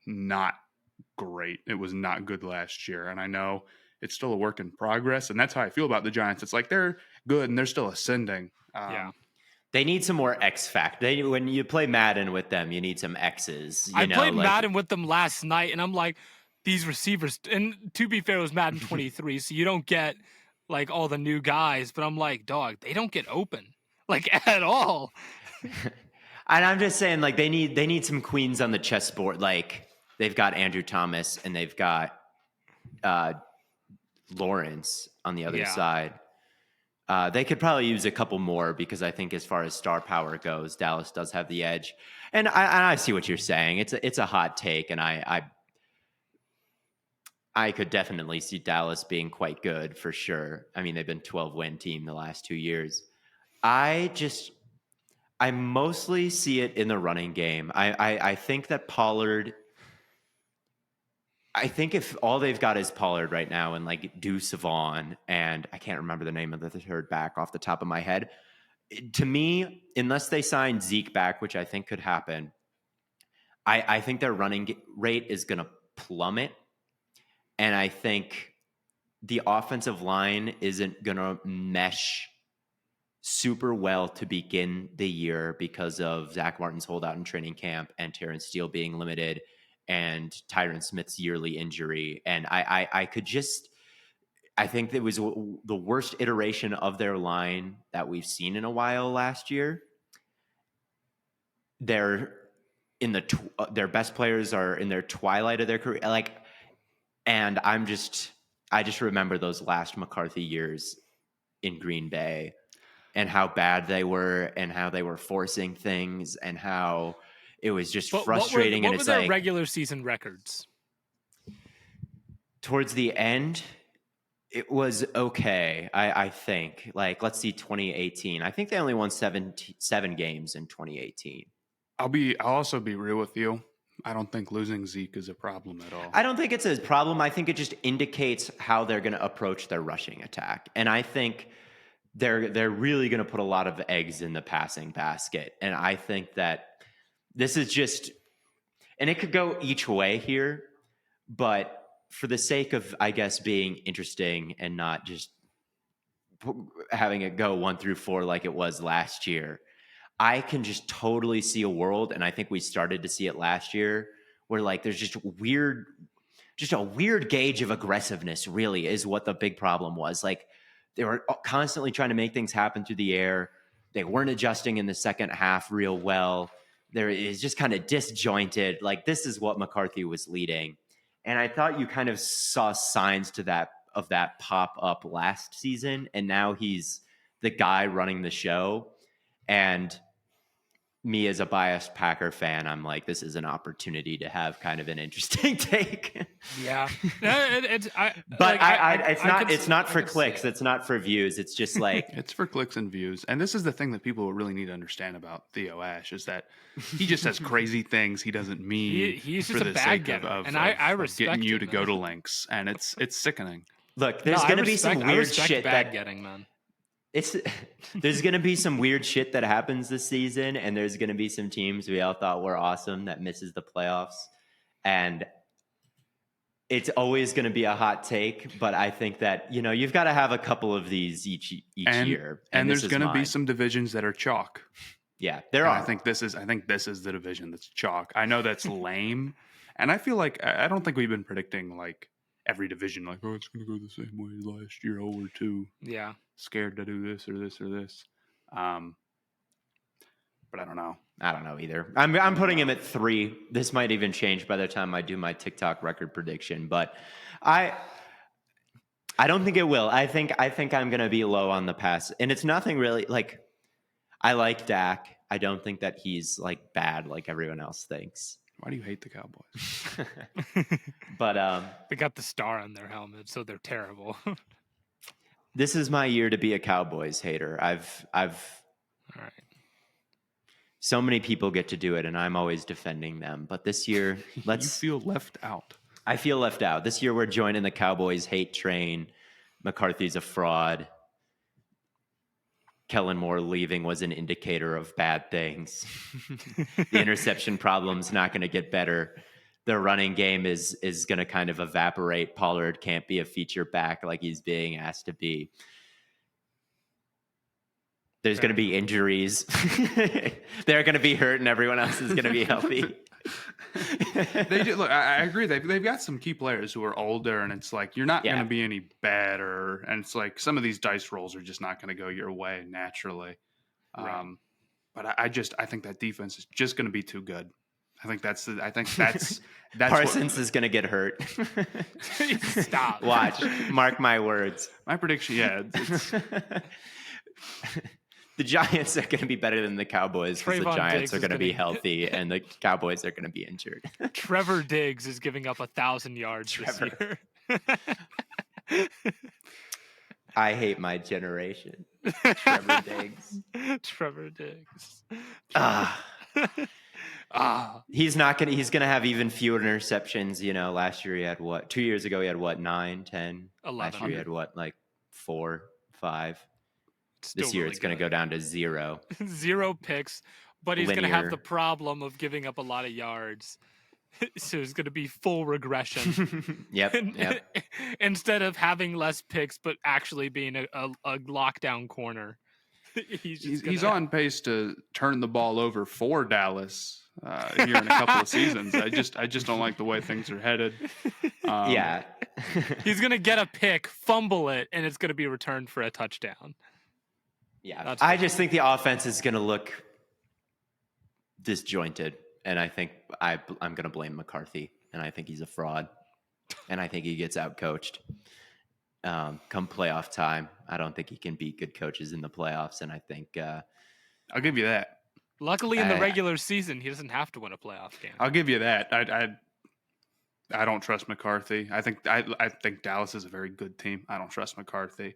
not great. It was not good last year. And I know it's still a work in progress. And that's how I feel about the Giants. It's like they're good and they're still ascending. Yeah. They need some more X factor. When you play Madden with them, you need some X's. I played Madden with them last night, and I'm like, these receivers. And to be fair, it was Madden 23, so you don't get like all the new guys. But I'm like, dog, they don't get open like at all. And I'm just saying, like, they need some queens on the chessboard. Like, they've got Andrew Thomas and they've got Lawrence on the other side. They could probably use a couple more because I think as far as star power goes, Dallas does have the edge. And I see what you're saying. It's a hot take, and I could definitely see Dallas being quite good for sure. I mean, they've been 12-win team the last 2 years. I mostly see it in the running game. I think that Pollard. I think if all they've got is Pollard right now and like Deuce Vaughn, and I can't remember the name of the third back off the top of my head. To me, unless they sign Zeke back, which I think could happen, I think their running rate is going to plummet. And I think the offensive line isn't going to mesh super well to begin the year because of Zach Martin's holdout in training camp and Terrence Steele being limited and Tyron Smith's yearly injury. And I could just, I think it was the worst iteration of their line that we've seen in a while last year. They're in their best players are in their twilight of their career. And I just remember those last McCarthy years in Green Bay and how bad they were and how they were forcing things and how it was just frustrating. What were their regular season records? Towards the end, it was okay. I think let's see 2018. I think they only won 7 games in 2018. I'll also be real with you. I don't think losing Zeke is a problem at all. I don't think it's a problem. I think it just indicates how they're going to approach their rushing attack. And I think they're really going to put a lot of eggs in the passing basket. And I think that this is just, and it could go each way here, but for the sake of, I guess, being interesting and not just having it go 1 through 4 like it was last year, I can just totally see a world, and I think we started to see it last year, where there's just a weird gauge of aggressiveness really is what the big problem was. They were constantly trying to make things happen through the air. They weren't adjusting in the second half real well. There is just kind of disjointed. This is what McCarthy was leading. And I thought you kind of saw signs of that pop up last season. And now he's the guy running the show. And me as a biased Packer fan, I'm like, this is an opportunity to have kind of an interesting take. Yeah. It's not for clicks. It's not for views. It's just it's for clicks and views. And this is the thing that people really need to understand about Theo Ash is that he just has crazy things he doesn't mean. He's just a bag getter. And I respect getting you him, to go to links. And it's sickening. Look, there's going to be some weird shit bag getting, man. There's going to be some weird shit that happens this season, and there's going to be some teams we all thought were awesome that misses the playoffs, and it's always going to be a hot take. But I think that you've got to have a couple of these each year, and there's going to be some divisions that are chalk. Yeah, there are. I think this is the division that's chalk. I know that's lame, and I feel like I don't think we've been predicting every division it's going to go the same way as last year. We're too scared to do this or this or this. But I don't know. I don't know either. I'm putting him at 3. This might even change by the time I do my TikTok record prediction, but I don't think it will. I think I'm going to be low on the pass, and it's nothing really I like Dak. I don't think that he's bad like everyone else thinks. Why do you hate the Cowboys? But they got the star on their helmet, so they're terrible. This is my year to be a Cowboys hater. I've all right. So many people get to do it, and I'm always defending them. But this year, you feel left out. I feel left out. This year, we're joining the Cowboys hate train. McCarthy's a fraud. Kellen Moore leaving was an indicator of bad things. The interception problem's not going to get better. The running game is going to kind of evaporate. Pollard can't be a feature back like he's being asked to be. There's going to be injuries. They're going to be hurt, and everyone else is going to be healthy. They do, look, I agree. They've got some key players who are older, and it's you're not going to be any better. And it's some of these dice rolls are just not going to go your way naturally. Right. But I think that defense is just going to be too good. I think that's Parsons is going to get hurt. Stop. Watch. Mark my words. My prediction, it's the Giants are going to be better than the Cowboys because the Giants are going to be healthy and the Cowboys are going to be injured. Trevor Diggs is giving up 1,000 yards this year. I hate my generation. Trevor Diggs. Trevor Diggs. He's going to have even fewer interceptions. Last year he had 2 years ago he had 9, 10. 11. Last year he had 4, 5. This year really it's going to go down to 0. 0 picks, but he's going to have the problem of giving up a lot of yards. So it's going to be full regression. Yep. Instead of having less picks, but actually being a lockdown corner. He's on pace to turn the ball over for Dallas here in a couple of seasons. I just don't like the way things are headed. Yeah. He's going to get a pick, fumble it, and it's going to be returned for a touchdown. Yeah. I just think the offense is going to look disjointed, and I think I'm going to blame McCarthy, and I think he's a fraud, and I think he gets outcoached. Come playoff time, I don't think he can beat good coaches in the playoffs, and I think I'll give you that. Luckily, in the regular season, he doesn't have to win a playoff game. I'll give you that. I don't trust McCarthy. I think Dallas is a very good team. I don't trust McCarthy.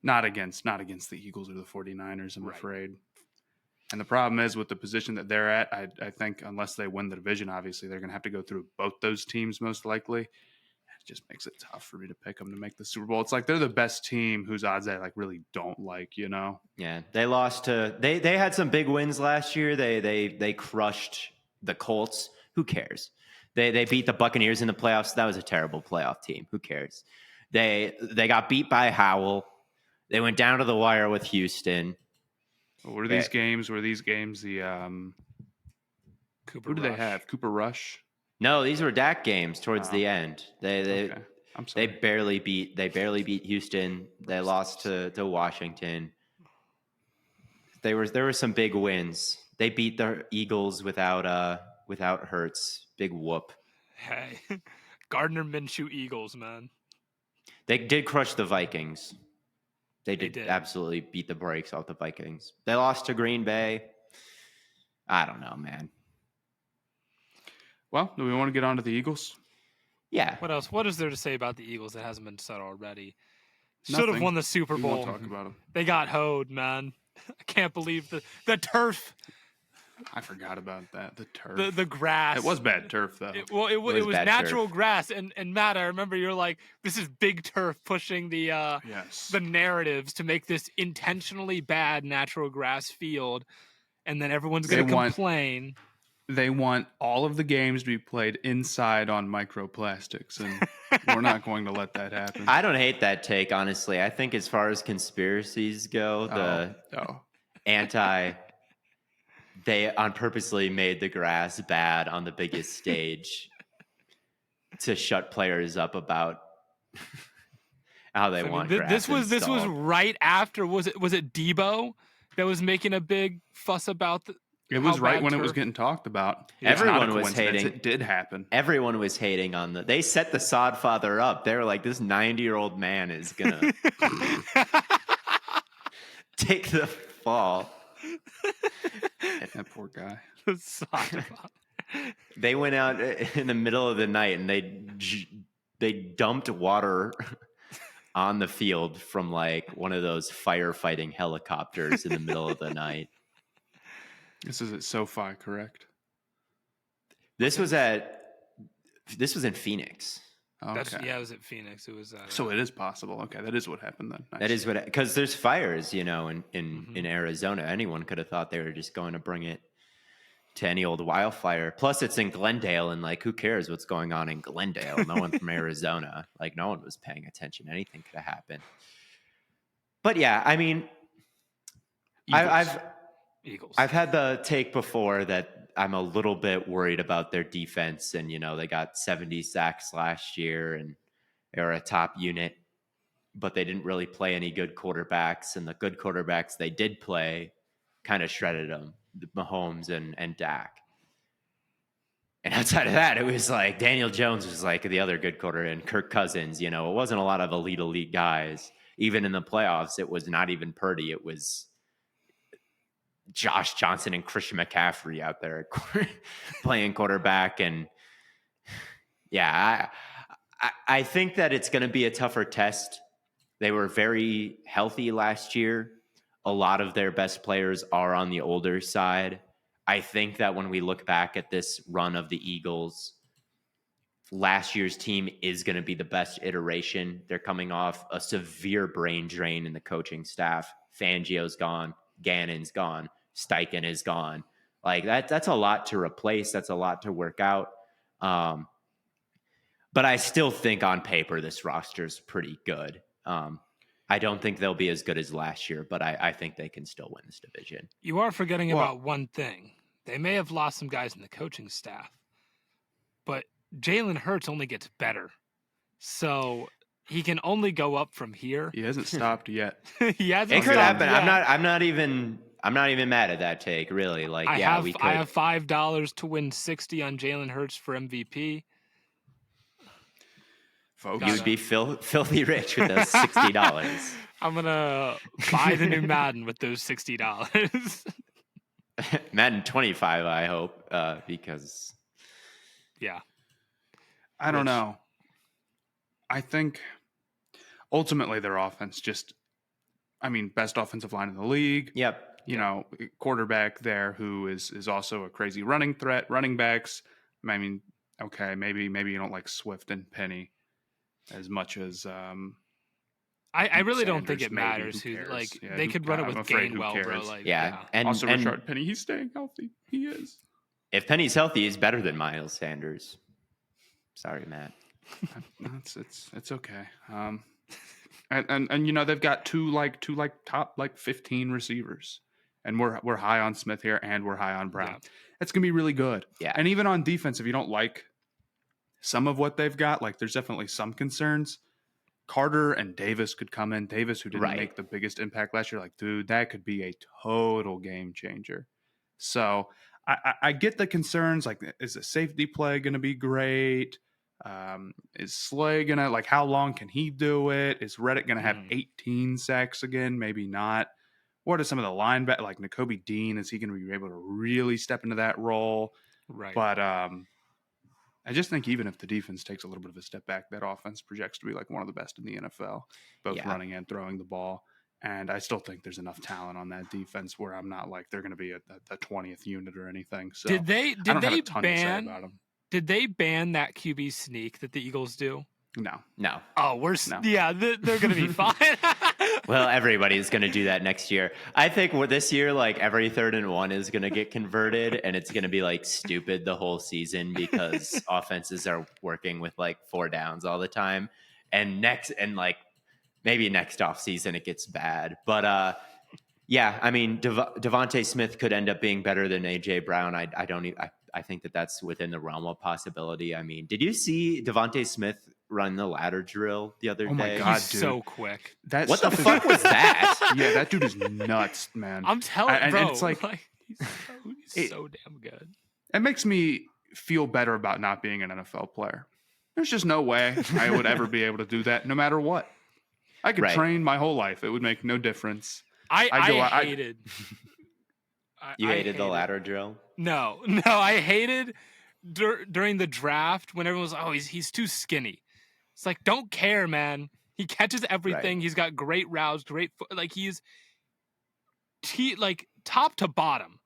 Not against the Eagles or the 49ers, I'm afraid. And the problem is with the position that they're at, I think unless they win the division, obviously they're going to have to go through both those teams most likely. It just makes it tough for me to pick them to make the Super Bowl. It's like they're the best team whose odds I really don't like, Yeah, they lost to they had some big wins last year. They crushed the Colts. Who cares? They beat the Buccaneers in the playoffs. That was a terrible playoff team. Who cares? They got beat by Howell. They went down to the wire with Houston. Were these games the Cooper who do Rush. They have? Cooper Rush? No, these were Dak games towards the end. Okay. I'm sorry. They barely beat Houston. They lost to Washington. There were some big wins. They beat the Eagles without Hurts. Big whoop. Hey, Gardner Minshew Eagles, man. They did crush the Vikings. They did absolutely beat the brakes off the Vikings. They lost to Green Bay. I don't know, man. Well, do we want to get on to the Eagles? Yeah. What else? What is there to say about the Eagles that hasn't been said already? Nothing. Should have won the Super Bowl. We won't talk about them. They got hoed, man. I can't believe the turf. I forgot about that. The turf. The grass. It was bad turf, though. It was natural grass. And Matt, I remember you're like, this is big turf pushing the narratives to make this intentionally bad natural grass field. And then everyone's going to complain. They want all of the games to be played inside on microplastics, and we're not going to let that happen. I don't hate that take, honestly. I think as far as conspiracies go, they on purposely made the grass bad on the biggest stage to shut players up about how they want grass This was right after, was it Debo that was making a big fuss about the... It was right when it was getting talked about. Everyone was hating. It did happen. Everyone was hating on they set the Sodfather up. They were like, this 90-year-old man is going to take the fall. That poor guy. They went out in the middle of the night and they dumped water on the field from like one of those firefighting helicopters in the middle of the night. This is at SoFi, correct? This was in Phoenix. Okay. It was at Phoenix. It was. So it is possible. Okay, that is what happened then. Nice. That is what, because there's fires, in Arizona. Anyone could have thought they were just going to bring it to any old wildfire. Plus, it's in Glendale, and like, who cares what's going on in Glendale? No one from Arizona. Like, no one was paying attention. Anything could have happened. But yeah, I mean, Eagles. I've had the take before that I'm a little bit worried about their defense, and they got 70 sacks last year and they're a top unit, but they didn't really play any good quarterbacks, and the good quarterbacks they did play kind of shredded them, Mahomes and Dak. And outside of that, it was like Daniel Jones was like the other good quarter, and Kirk Cousins. It wasn't a lot of elite guys. Even in the playoffs, it was not even Purdy. It was Josh Johnson and Christian McCaffrey out there playing quarterback. And yeah, I think that it's going to be a tougher test. They were very healthy last year. A lot of their best players are on the older side. I think that when we look back at this run of the Eagles, last year's team is going to be the best iteration. They're coming off a severe brain drain in the coaching staff. Fangio's gone. Gannon's gone. Steichen is gone. Like that's a lot to replace. That's a lot to work out. But I still think on paper, this roster is pretty good. I don't think they'll be as good as last year, but I think they can still win this division. You are forgetting about one thing. They may have lost some guys in the coaching staff, but Jalen Hurts only gets better. So he can only go up from here. He hasn't stopped yet. He hasn't. It could stopped happen. yet. I'm not even mad at that take, really. Like, I we could. I have $5 to win 60 on Jalen Hurts for MVP. Folks. You would be filthy rich with those $60. I'm gonna buy the new Madden with those $60. Madden 25, I hope, because I don't know. I think ultimately their offense best offensive line in the league. Yep. You know, quarterback there who is also a crazy running threat. Running backs. I mean, okay, maybe you don't like Swift and Penny as much as I really don't think Sanders, it matters who who Yeah, they could run it with Gainwell, bro. And also Rashard Penny, he's staying healthy. He is. If Penny's healthy, he's better than Miles Sanders. Sorry, Matt. It's okay. And you know they've got two top 15 receivers, and we're high on Smith here, and we're high on Brown. Yeah. That's gonna be really good. Yeah. And even on defense, if you don't like some of what they've got, like there's definitely some concerns. Carter and Davis could come in. Davis, who didn't make the biggest impact last year, like, dude, that could be a total game changer. So I get the concerns. Like, is the safety play going to be great? Is Slay going to, how long can he do it? Is Reddick going to have 18 sacks again? Maybe not. What are some of the linebackers, like Nakobe Dean? Is he going to be able to really step into that role? Right. But I just think even if the defense takes a little bit of a step back, that offense projects to be like one of the best in the NFL, both running and throwing the ball. And I still think there's enough talent on that defense where I'm not like they're going to be the 20th unit or anything. So did they have a ton to say about them. Did they ban that QB sneak that the Eagles do? No. Oh, they're going to be fine. Well, everybody's going to do that next year. I think this year, every 3rd and 1 is going to get converted, and it's going to be stupid the whole season because offenses are working with 4 downs all the time. And maybe next off season it gets bad. But I mean, Devontae Smith could end up being better than AJ Brown. I think that's within the realm of possibility. I mean, did you see Devontae Smith run the ladder drill the other day? Oh my God, he's dude. so quick. What the fuck was that? Yeah, that dude is nuts, man. I'm telling you, bro. It's he's so damn good. It makes me feel better about not being an NFL player. There's just no way I would ever be able to do that, no matter what. I could train my whole life. It would make no difference. I hated. You hated the ladder drill? No, I hated during the draft when everyone was, he's too skinny. It's like, don't care, man. He catches everything. Right. He's got great routes, great foot. He's top to bottom,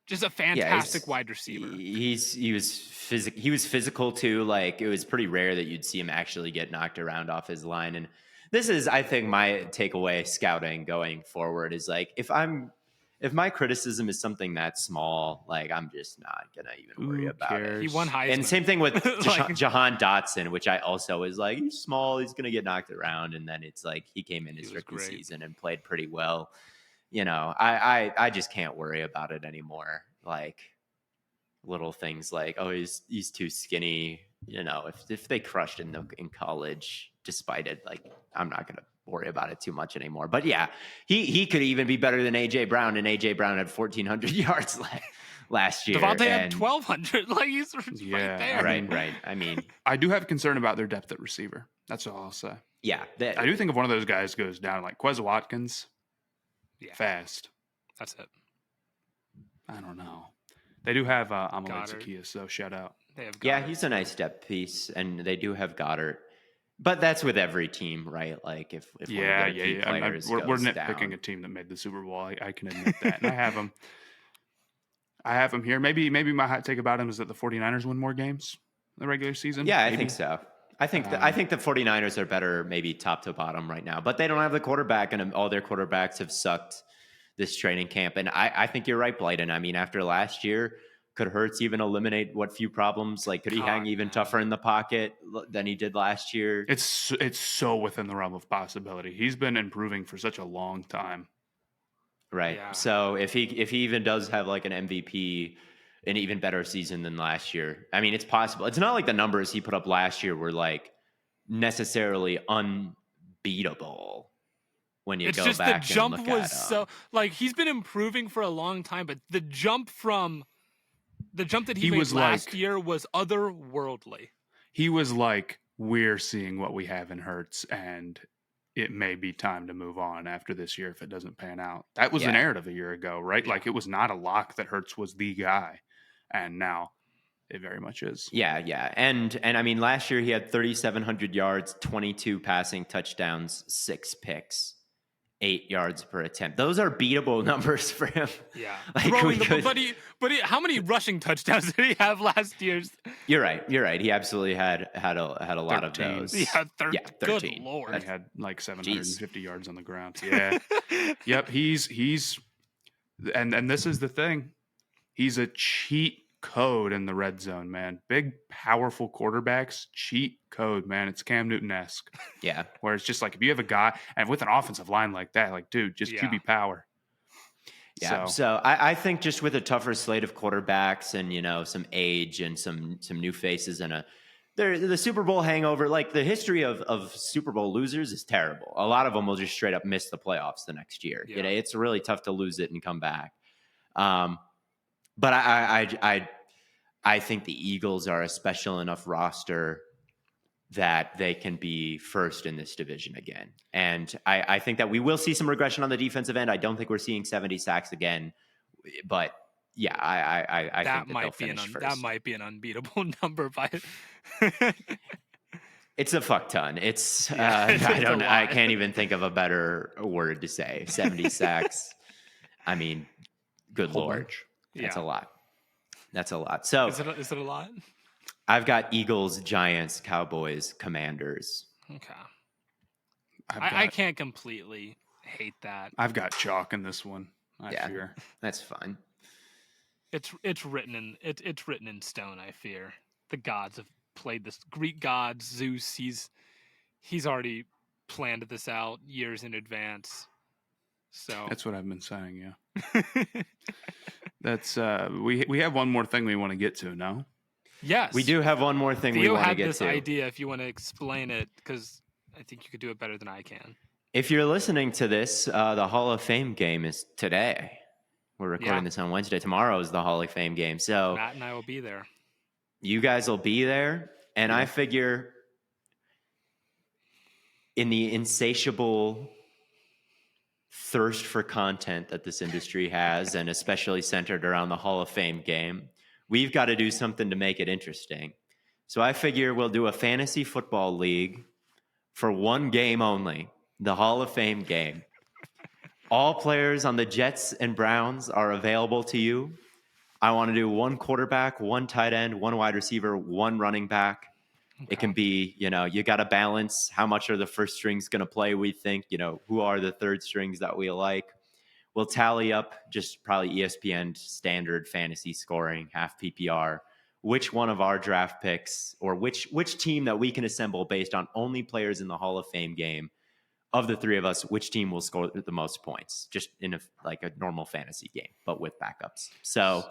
just a fantastic wide receiver. He was physical too. It was pretty rare that you'd see him actually get knocked around off his line. And this is, I think, my takeaway scouting going forward is if my criticism is something that small, I'm just not going to even worry about it. He won Heisman. And same thing with Jahan Dotson, which I also was he's small, he's going to get knocked around. And then it's he came in his rookie season and played pretty well. You know, I just can't worry about it anymore. Little things he's too skinny. You know, if they crushed in college, despite it, I'm not going to worry about it too much anymore. But yeah, he could even be better than AJ Brown, and AJ Brown had 1,400 yards last year. Devontae had 1,200. He's right there. Right. I mean, I do have concern about their depth at receiver. That's all I'll say. Yeah, I do think if one of those guys goes down, Quez Watkins, fast. That's it. I don't know. They do have Amalek Zaccheaus, so shout out. They have Goddard. Yeah, he's a nice depth piece, and they do have Goddard. But that's with every team, right? If one of their key players we're nitpicking down. a team that made the Super Bowl. I can admit that. And I have them here. Maybe my hot take about him is that the 49ers win more games in the regular season. Yeah, maybe. I think so. I think the 49ers are better maybe top to bottom right now. But they don't have the quarterback, and all their quarterbacks have sucked this training camp. And I think you're right, Blaiden. I mean, after last year, could Hurts even eliminate what few problems? Could he hang even tougher in the pocket than he did last year? It's so within the realm of possibility. He's been improving for such a long time. Right. Yeah. So if he even does have like an MVP, an even better season than last year, I mean, it's possible. It's not like the numbers he put up last year were like necessarily unbeatable when you It's go just the back and jump look was at so like he's been improving for a long time, but the jump that he made was last like- year was otherworldly. He was like, we're seeing what we have in Hurts, and it may be time to move on after this year if it doesn't pan out. That was the Yeah. narrative a year ago, right? Yeah. Like, it was not a lock that Hurts was the guy, and now it very much is. Yeah. And I mean, last year he had 3,700 yards, 22 passing touchdowns, 6 picks, 8 yards per attempt. Those are beatable numbers for him. Yeah. Like, Throwing we could- but how many rushing touchdowns did he have last year? You're right. He absolutely had a lot of 13. those. Yeah, 13. Good 13. Lord. He had like 750 yards on the ground. Yeah. Yep. He's and this is the thing. He's a cheat code in the red zone, man. Big, powerful quarterbacks, cheat code, man. It's Cam Newton-esque. Yeah. Where it's just like, if you have a guy, and with an offensive line like that, like, dude, just Yeah. QB power. Yeah. So I think just with a tougher slate of quarterbacks and, you know, some age and some new faces and the Super Bowl hangover, like the history of Super Bowl losers is terrible. A lot of them will just straight up miss the playoffs the next year. Yeah. You know, it's really tough to lose it and come back. But I think the Eagles are a special enough roster that they can be first in this division again. And I think that we will see some regression on the defensive end. I don't think we're seeing 70 sacks again, but yeah, I think that they'll finish first. That might be an unbeatable number by It's a fuck ton. It's It's I can't even think of a better word to say. 70 sacks. I mean, good Whole Lord. bunch. That's a lot. That's a lot. So Is it a lot? I've got Eagles, Giants, Cowboys, Commanders. Okay. I can't completely hate that. I've got chalk in this one. I fear. That's fine. It's written in stone, I fear. The gods have played this. Greek gods, Zeus, he's already planned this out years in advance. So That's what I've been saying, yeah. That's we have one more thing we want to get to, no? Yes. We do have one more thing Theo we want to had get this to. idea if you want to explain it, because I think you could do it better than I can. If you're listening to this, the Hall of Fame game is today. We're recording this on Wednesday. Tomorrow is the Hall of Fame game. So Matt and I will be there. You guys will be there. And I figure in the insatiable thirst for content that this industry has, and especially centered around the Hall of Fame game, we've got to do something to make it interesting. So I figure we'll do a fantasy football league for one game only, the Hall of Fame game. All players on the Jets and Browns are available to you. I want to do one quarterback, one tight end, one wide receiver, one running back. Okay. It can be, you got to balance how much are the first strings going to play, we think, who are the third strings that we like. We'll tally up just probably ESPN standard fantasy scoring, half PPR, which one of our draft picks or which team that we can assemble based on only players in the Hall of Fame game. Of the three of us, which team will score the most points, just in a normal fantasy game, but with backups. So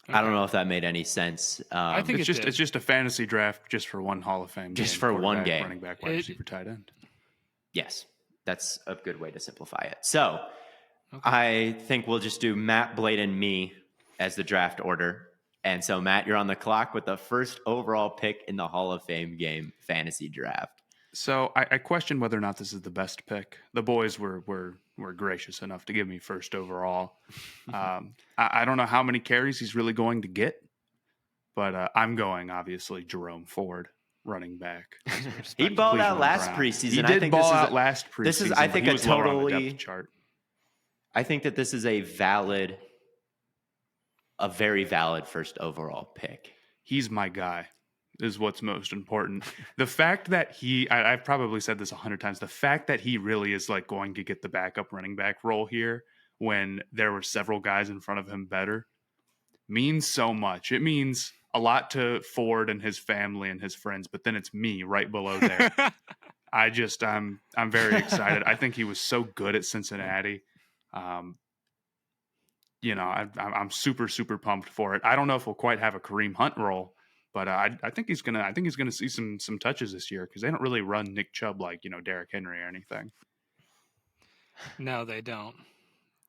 I don't know if that made any sense. I think it's just a fantasy draft just for one Hall of Fame just game. For one game. Running back, wide receiver, tight end. Yes, that's a good way to simplify it. So I think we'll just do Matt, Blaiden, me as the draft order. And so, Matt, you're on the clock with the first overall pick in the Hall of Fame game fantasy draft. So I question whether or not this is the best pick. The boys were gracious enough to give me first overall. I don't know how many carries he's really going to get, but I'm going, obviously, Jerome Ford, running back. He balled out last preseason. He did ball out last preseason. This is, I think, a totally chart. I think that this is a very valid first overall pick. He's my guy. Is what's most important. The fact that I've probably said this 100 times, the fact that he really is going to get the backup running back role here when there were several guys in front of him better means so much. It means a lot to Ford and his family and his friends, but then it's me right below there. I'm very excited. I think he was so good at Cincinnati. I'm super, super pumped for it. I don't know if we'll quite have a Kareem Hunt role, but I think he's gonna see some touches this year because they don't really run Nick Chubb like Derrick Henry or anything. No, they don't.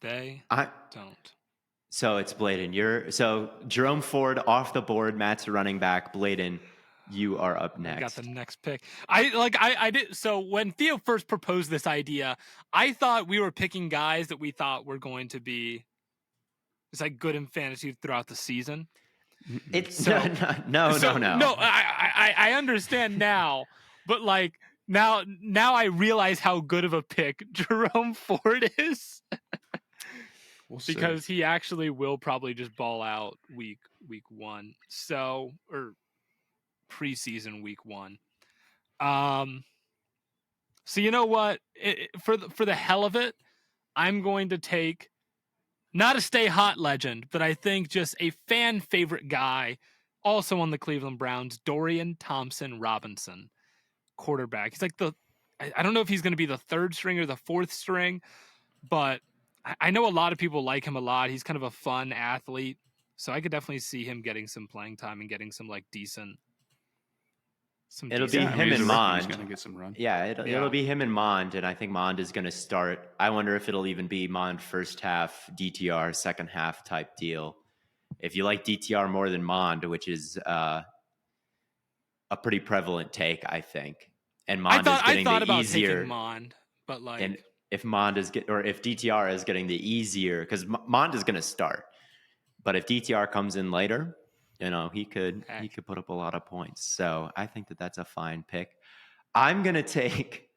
They don't. So it's Blaiden. So Jerome Ford off the board. Matt's running back. Blaiden, you are up next. I got the next pick. I did. So when Theo first proposed this idea, I thought we were picking guys that we thought were going to be just like good in fantasy throughout the season. It's no. No, I understand now, but like now I realize how good of a pick Jerome Ford is. Because he actually will probably just ball out week 1. So, or preseason week 1. So you know what? For the hell of it, I'm going to take not a stay hot legend, but I think just a fan favorite guy, also on the Cleveland Browns, Dorian Thompson-Robinson, quarterback. He's like I don't know if he's going to be the 3rd string or the 4th string, but I know a lot of people like him a lot. He's kind of a fun athlete, so I could definitely see him getting some playing time and getting some like decent. It'll be him and Mond. He's gonna get some run. Yeah, it'll be him and Mond, and I think Mond is going to start. I wonder if it'll even be Mond first half, DTR second half type deal. If you like DTR more than Mond, which is a pretty prevalent take, I think. And Mond is getting the easier. Taking Mond, but like. And if Mond is if DTR is getting the easier, because Mond is going to start, but if DTR comes in later, he could put up a lot of points. So I think that's a fine pick. I'm going to take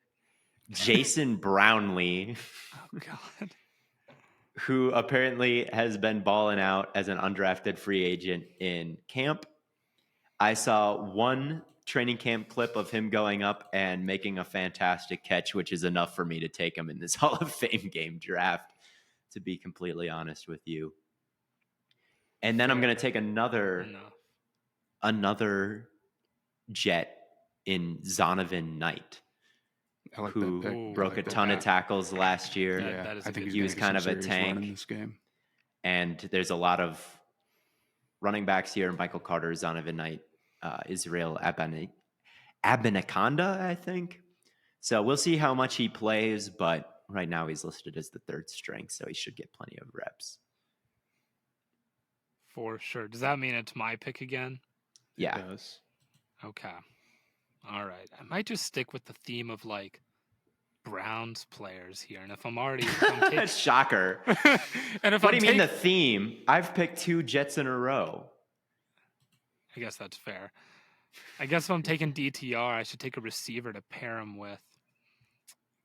Jason Brownlee. Oh God. Who apparently has been balling out as an undrafted free agent in camp. I saw one training camp clip of him going up and making a fantastic catch, which is enough for me to take him in this Hall of Fame game draft, to be completely honest with you. And then I'm going to take another Jet in Zonovan Knight, who broke a ton of tackles last year. Yeah, I think he was kind of a tank in this game. And there's a lot of running backs here. Michael Carter, Zonovan Knight, Israel Abinaconda, I think. So we'll see how much he plays, but right now he's listed as the 3rd string, so he should get plenty of reps. For sure. Does that mean it's my pick again? Yeah. It does. Okay. All right. I might just stick with the theme of like Browns players here. And if I'm already shocker. And if what do you mean the theme? I've picked 2 Jets in a row. I guess that's fair. I guess if I'm taking DTR, I should take a receiver to pair him with.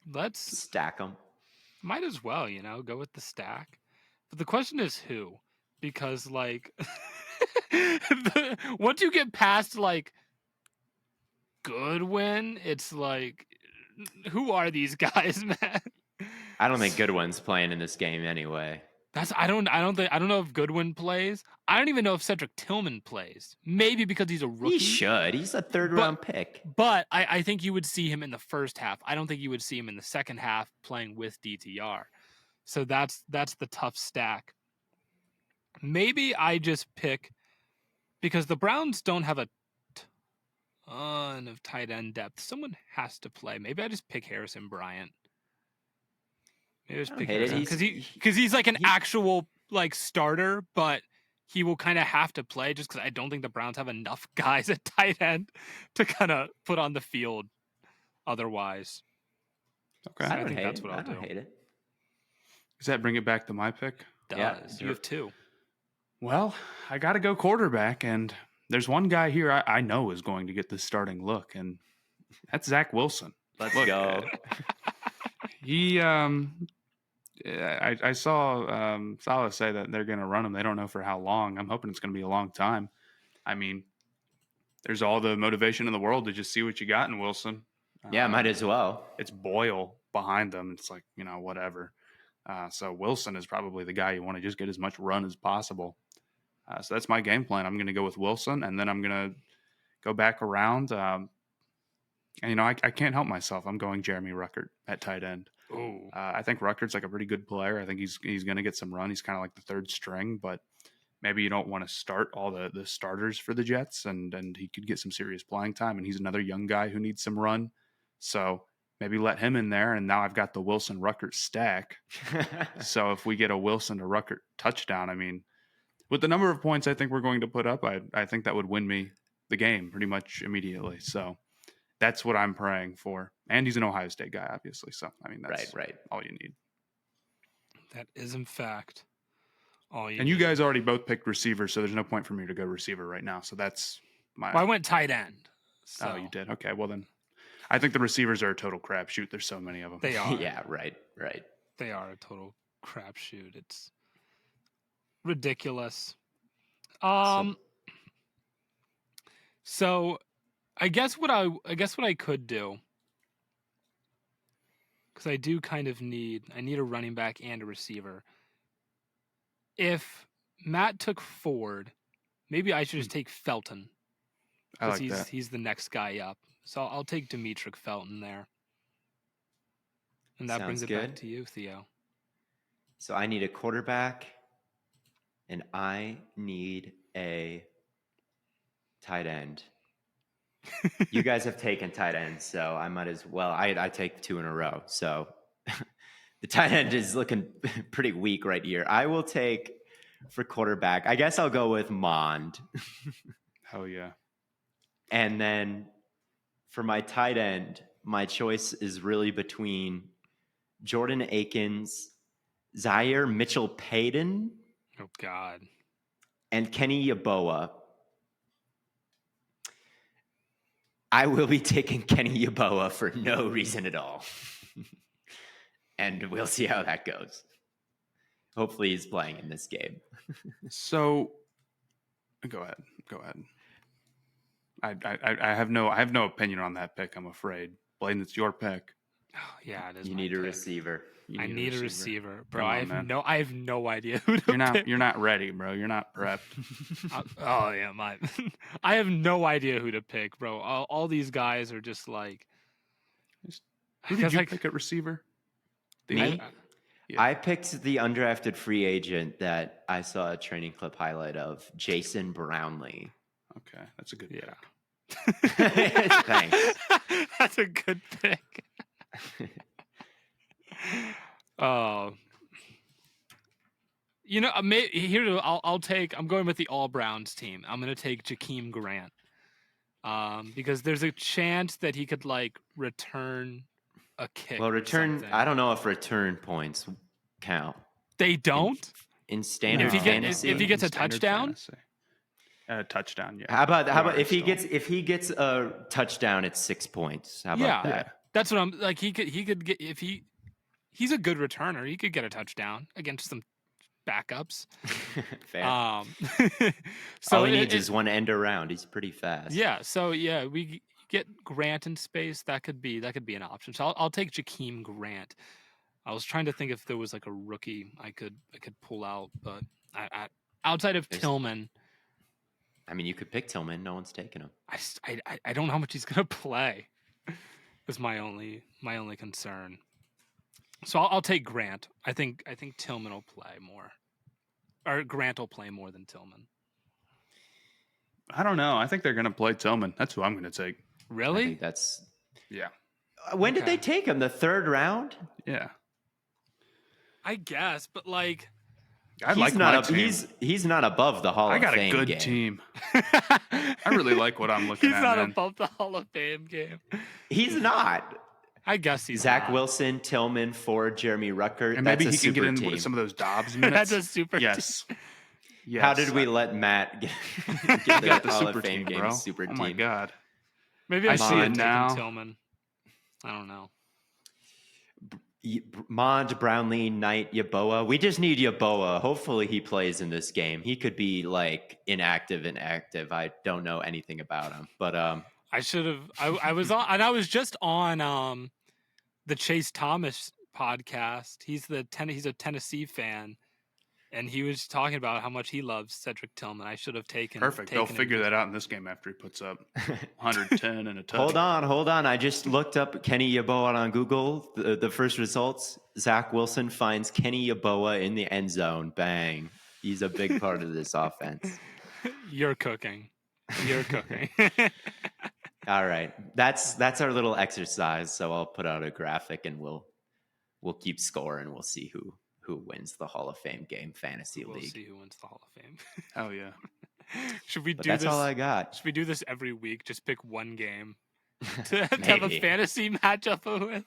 Let's stack them. Might as well, go with the stack. But the question is who? Because like once you get past like Goodwin, it's like who are these guys, man? I don't think Goodwin's playing in this game anyway. I don't know if Goodwin plays. I don't even know if Cedric Tillman plays. Maybe because he's a rookie. He should. He's a 3rd round pick. But I think you would see him in the first half. I don't think you would see him in the second half playing with DTR. So that's the tough stack. Maybe I just pick because the Browns don't have a ton of tight end depth. Someone has to play. Maybe I just pick Harrison Bryant. Maybe I just pick Harrison because he's like an actual like starter, but he will kind of have to play just because I don't think the Browns have enough guys at tight end to kind of put on the field otherwise. Okay, so I think that's what I'll do. I don't hate it. Does that bring it back to my pick? Yeah, you have 2. Well, I got to go quarterback, and there's one guy here I know is going to get the starting look, and that's Zach Wilson. Let's go. He, I saw Salah say that they're going to run him. They don't know for how long. I'm hoping it's going to be a long time. I mean, there's all the motivation in the world to just see what you got in Wilson. Yeah, might as well. It's Boyle behind them. It's like, whatever. So Wilson is probably the guy you want to just get as much run as possible. So that's my game plan. I'm going to go with Wilson, and then I'm going to go back around. And, I can't help myself. I'm going Jeremy Ruckert at tight end. I think Ruckert's like a pretty good player. I think he's going to get some run. He's kind of like the third string, but maybe you don't want to start all the starters for the Jets, and he could get some serious playing time. And he's another young guy who needs some run. So maybe let him in there. And now I've got the Wilson Ruckert stack. So if we get a Wilson to Ruckert touchdown, I mean, with the number of points I think we're going to put up, I think that would win me the game pretty much immediately. So that's what I'm praying for. And he's an Ohio State guy, obviously. So, I mean, that's right. all you need. That is, in fact, all you And need. you guys already both picked receiver, so there's no point for me to go receiver right now. So that's my... Well, I went tight end. So. Oh, you did? Okay, well then. I think the receivers are a total crapshoot. There's so many of them. They are. Yeah, right. They are a total crapshoot. It's ridiculous. So I guess what I could do, because I do kind of need a running back and a receiver. If Matt took Ford, maybe I should just take Felton. I like that. He's the next guy up. So I'll take Demetric Felton there. And that brings it back to you, Theo. So I need a quarterback, and I need a tight end. You guys have taken tight ends, so I might as well. I take 2 in a row. So the tight end is looking pretty weak right here. I will take for quarterback. I guess I'll go with Mond. Hell yeah. And then for my tight end, my choice is really between Jordan Akins, Zaire Mitchell-Payton. Oh, God. And Kenny Yeboah. I will be taking Kenny Yeboah for no reason at all. And we'll see how that goes. Hopefully he's playing in this game. So go ahead. I have no opinion on that pick, I'm afraid. Blaiden, it's your pick. Oh, yeah, it is. You need a receiver. I need a receiver, bro. I have no idea who to pick. You're not ready, bro. You're not prepped. I have no idea who to pick, bro. All these guys are just like. Who did you pick at receiver? Me? I picked the undrafted free agent that I saw a training clip highlight of, Jason Brownlee. Okay, that's a good pick. Thanks. That's a good pick. Oh, I'm going with the All Browns team. I'm going to take Jakeem Grant, because there's a chance that he could like return a kick. Well, I don't know if return points count. They don't in standard fantasy. If he gets a touchdown. Touchdown, yeah. How about if he gets a touchdown, it's 6 points. How about that? Yeah. That's what I'm like. He could get he's a good returner. He could get a touchdown against some backups. Fair. So all he needs is one end around. He's pretty fast. Yeah. So yeah, we get Grant in space. That could be an option. So I'll take Jakeem Grant. I was trying to think if there was like a rookie I could pull out, but I outside of Tillman. I mean, you could pick Tillman. No one's taking him. I don't know how much he's gonna play. Is my only concern. So I'll take Grant. I think Tillman will play more, or Grant will play more than Tillman. I don't know. I think they're gonna play Tillman. That's who I'm gonna take. Really? I think that's yeah. When did they take him? The 3rd round? Yeah. I guess, but like. He's not above the Hall of Fame. I got a good team. I really like what I'm looking at. He's not above the Hall of Fame game. He's not. I guess he's Zach not. Wilson, Tillman, Ford, Jeremy Ruckert. And maybe he can get in with some of those Dobbs minutes. That's a super team. Yes. How did we let Matt get the Hall of Fame game? Bro. Super team. Oh my God. Maybe I see it now. Tillman. I don't know. Mond, Brownlee, Knight, Yeboah. We just need Yeboah. Hopefully he plays in this game. He could be like inactive and active. I don't know anything about him, but I should have. I was on, and I was just on the Chase Thomas podcast. He's a Tennessee fan, And he was talking about how much he loves Cedric Tillman. I should have taken. Perfect. They'll figure that out in this game after he puts up 110 and a touchdown. Hold on. I just looked up Kenny Yeboah on Google. The first results, Zach Wilson finds Kenny Yeboah in the end zone. Bang. He's a big part of this offense. You're cooking. All right. That's our little exercise. So I'll put out a graphic and we'll keep score and we'll see who wins the Hall of Fame game fantasy league. We'll see who wins the Hall of Fame. Oh yeah. Should we do that's this? That's all I got. Should we do this every week? Just pick one game to have a fantasy matchup with?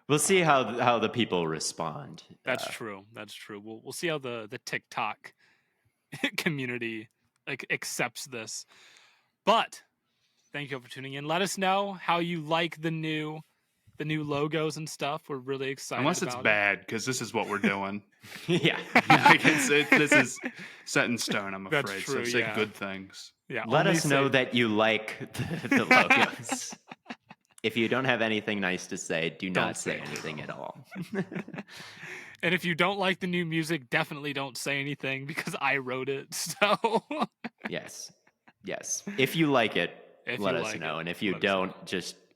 We'll see how the people respond. That's true. We'll see how the TikTok community accepts this. But thank you all for tuning in. Let us know how you like the new logos and stuff. We're really excited. Unless it's bad, because this is what we're doing. Yeah. This is set in stone, I'm afraid. That's true, so say good things. Yeah. Let us know that you like the logos. If you don't have anything nice to say, don't not say anything at all. And if you don't like the new music, definitely don't say anything because I wrote it. So Yes. If you like it, let us know. And if you don't,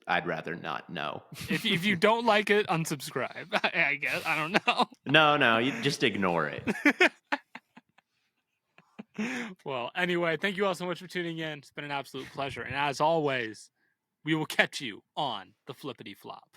I'd rather not know. If you don't like it, unsubscribe. I guess. I don't know. No, you just ignore it. Well, anyway, thank you all so much for tuning in. It's been an absolute pleasure. And as always, we will catch you on the flippity flop.